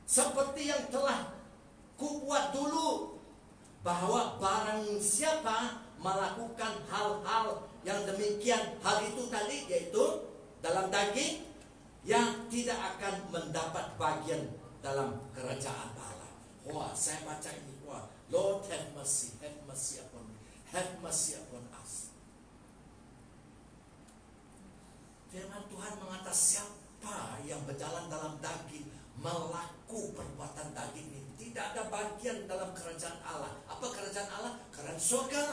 seperti yang telah ku buat dulu, bahwa barang siapa melakukan hal-hal yang demikian, hal itu tadi, yaitu dalam daging, yang tidak akan mendapat bagian dalam kerajaan Allah. Wah, saya baca ini, wah, Lord have mercy upon me, have mercy upon us. Firman Tuhan mengatakan siapa yang berjalan dalam daging, melakukan perbuatan daging ini, tidak ada bagian dalam kerajaan Allah. Apa kerajaan Allah? Kerajaan surga.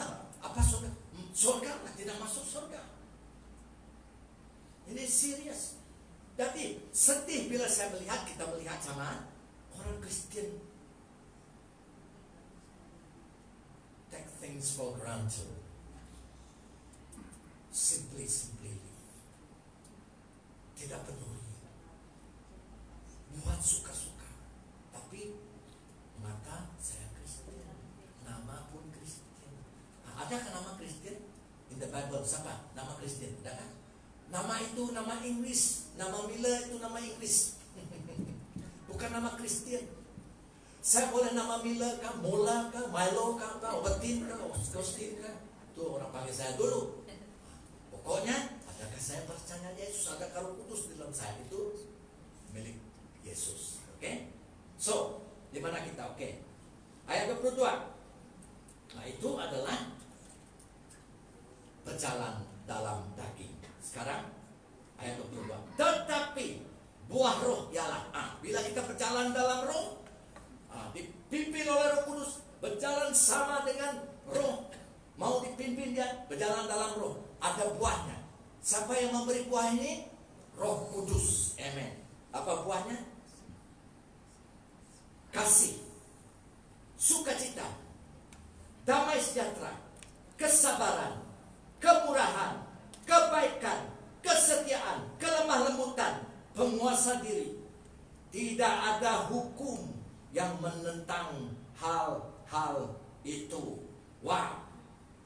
Apa surga? Surga, tidak masuk surga. Ini serius. Jadi sedih bila kita melihat sama orang Kristen take things for granted, simply tidak peduli, buat suka-suka, tapi mata saya Kristen, nama pun Kristen. Ada kan nama Kristen in the Bible? Siapa nama Kristen? Ada kan? Nama itu nama Inggris, nama Mila itu nama Inggris, bukan nama Kristen. Saya boleh nama Mila kah, Mola kah, Milo kah, Obatin kah, Augustin kah? Itu orang panggil saya dulu. Pokoknya, adakah saya percaya Yesus, ada Roh Kudus di dalam saya, itu milik Yesus. Oke? So, di mana kita? Oke. Ayat 22. Nah, itu adalah berjalan dalam daging. Sekarang Ayat 22. Tetapi buah roh ialah, bila kita berjalan dalam roh, dipimpin oleh Roh Kudus, berjalan sama dengan roh, mau dipimpin dia berjalan dalam roh, ada buahnya. Siapa yang memberi buah ini? Roh Kudus. Amen. Apa buahnya? Kasih, sukacita, damai sejahtera, kesabaran, kemurahan, kebaikan, kesetiaan, kelemah lembutan, penguasa diri. Tidak ada hukum yang menentang hal-hal itu. Wow.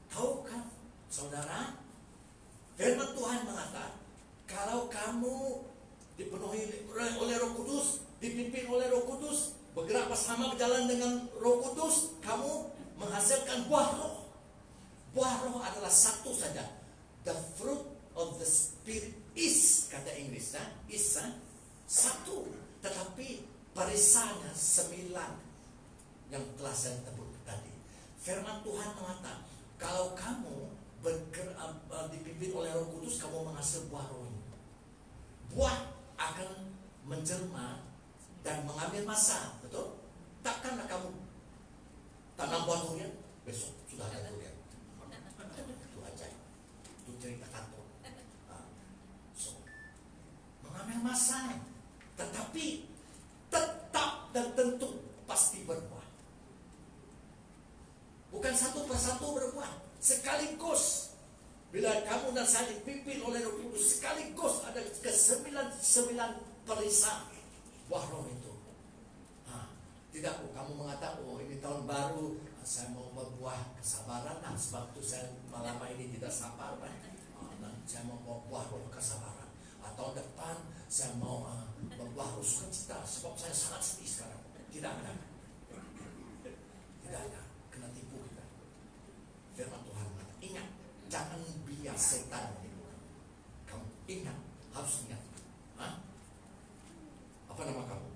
Tahukah saudara, firman Tuhan mengatakan, kalau kamu dipenuhi oleh Roh Kudus, dipimpin oleh Roh Kudus, bergerak bersama berjalan dengan Roh Kudus, kamu menghasilkan buah roh. Buah roh adalah satu saja. The fruit of the Spirit is, kata Inggris, is satu. Tetapi perisanya 9 yang telah saya sebut tadi. Firman Tuhan mengatakan, kalau kamu dipimpin oleh Roh Kudus, kamu menghasilkan buah roh ini. Buah akan menjelma dan mengambil masa, betul? Takkanlah kamu tanam buah durian, besok sudah ada durian. Itu aja. Itu cerita kantor. So, mengambil masa, tetapi tetap dan tentu pasti berbuah. Bukan satu persatu berbuah, sekaligus. Bila kamu dan saya dipimpin oleh Roh Kudus, sekaligus ada ke-9 perisai buah roh itu. Tidak kamu mengatakan, oh ini tahun baru, saya mau berbuah kesabaran, sebab itu saya malam ini tidak sabar, saya mau berbuah roh kesabaran. Atau depan saya mau berbuah roh sukacita, sebab saya sangat sedih sekarang. Tidak ada. Tidak ada. Kena tipu kita. Firman Tuhan, ingat, jangan biar setan menipukan. Kamu ingat, harus ingat. Apa nama kamu?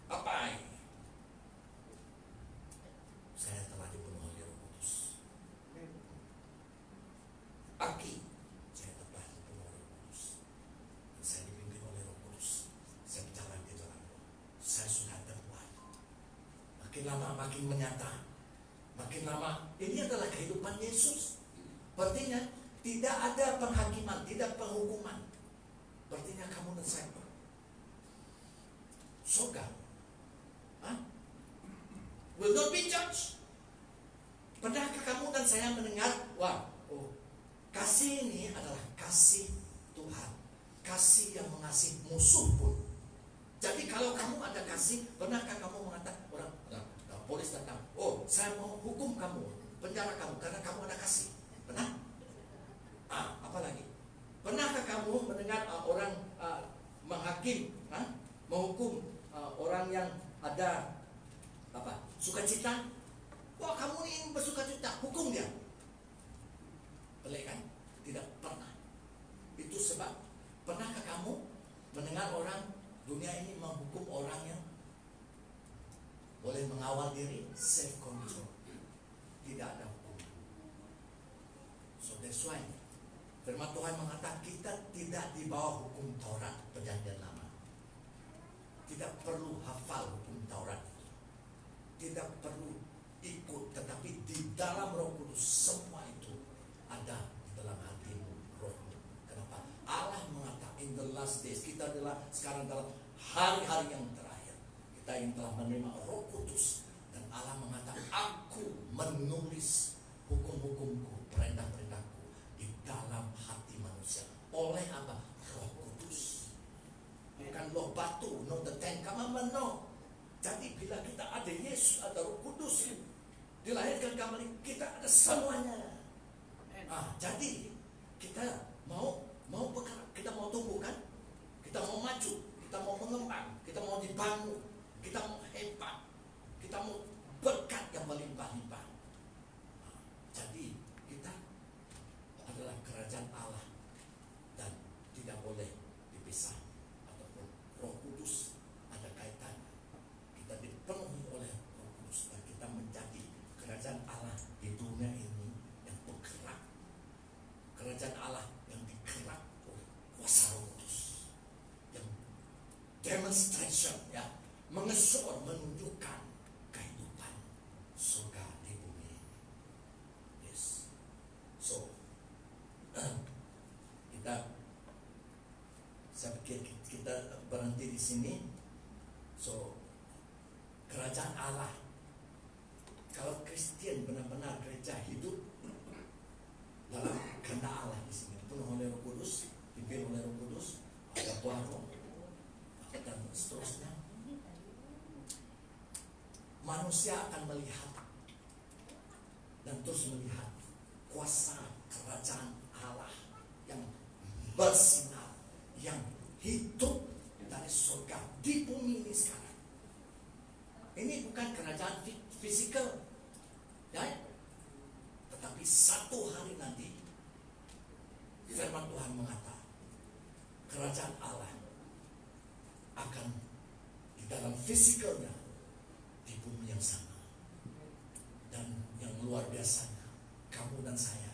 Apa ini? Saya telah dipenuhi oleh Roh Kudus. Aki, saya telah dipenuhi oleh Roh Kudus. Dan saya dipimpin oleh Roh Kudus. Saya berjalan di dalam Roh. Saya sudah terbuat. Makin lama makin menyata. Makin lama, ini adalah kehidupan Yesus. Artinya tidak ada penghakiman, tidak penghukuman. Artinya kamu dan saya surga will not be judged. Pernahkah kamu dan saya mendengar, kasih ini adalah kasih Tuhan, kasih yang mengasihi musuh pun. Jadi kalau kamu ada kasih, pernahkah kamu mengatakan, polis datang, saya mau hukum kamu, penjara kamu karena kamu ada kasih? Pernah? Apa lagi? Pernahkah kamu mendengar orang menghakim, menghukum orang yang ada sukacita? Kamu ini bersukacita, hukum dia. Boleh kan? Tidak pernah. Itu sebab, pernahkah kamu mendengar orang dunia ini menghukum orang yang boleh mengawal diri, self control? Tidak ada hukum. So that's why firman Tuhan mengatakan kita tidak di bawah hukum Taurat perjanjian lama. Tidak perlu hafal hukum Taurat itu. Tidak perlu ikut, tetapi di dalam Roh Kudus semua itu ada di dalam hatimu, rohmu. Kenapa? Allah mengatakan in the last days, kita adalah sekarang dalam hari-hari yang terakhir. Kita yang telah menerima Roh Kudus, dan Allah mengatakan, aku menulis hukum-hukumku, perintah-perintahku di dalam hati manusia. Oleh apa? Roh Kudus. Bukan loh batu, no the Ten Commandments, no. Jadi bila kita ada Yesus, ada Roh Kudus, dilahirkan kembali, kita ada semuanya. Jadi kita mau bergerak, kita mau tumbuh kan? Kita mau maju, kita mau mengembang, kita mau dibangun, kita mau hebat, kita mau berkat yang melimpah-limpah. Jadi kita adalah kerajaan Allah dan tidak boleh dipisah. Ataupun Roh Kudus ada kaitannya. Kita dipenuhi oleh Roh Kudus dan kita menjadi kerajaan Allah di dunia ini yang bergerak. Kerajaan Allah yang digerak oleh demonstration, ya, mengesor, menunjukkan kehidupan surga di bumi. Yes. So saya pikir kita berhenti di sini. So kerajaan Allah, kalau Kristen benar-benar gereja hidup dalam kehendak Allah di sini, penuh oleh Roh Kudus, dipimpin oleh Roh Kudus, ada buah roh dan seterusnya, manusia akan melihat dan terus melihat kuasa kerajaan Allah yang bersinar, yang hidup dari surga di bumi ini sekarang. Ini bukan kerajaan fisikal, ya, tetapi satu hari nanti firman Tuhan mengatakan kerajaan Allah akan di dalam fisikalnya di bumi yang sama. Dan yang luar biasanya, kamu dan saya,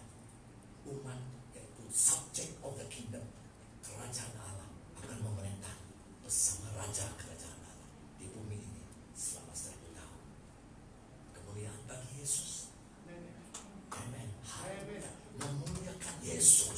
umat, yaitu subject of the kingdom, kerajaan Allah akan memerintah bersama raja kerajaan Allah di bumi ini selama 1000 tahun. Kemuliaan bagi Yesus. Amen. Haleluya. Memuliakan Yesus.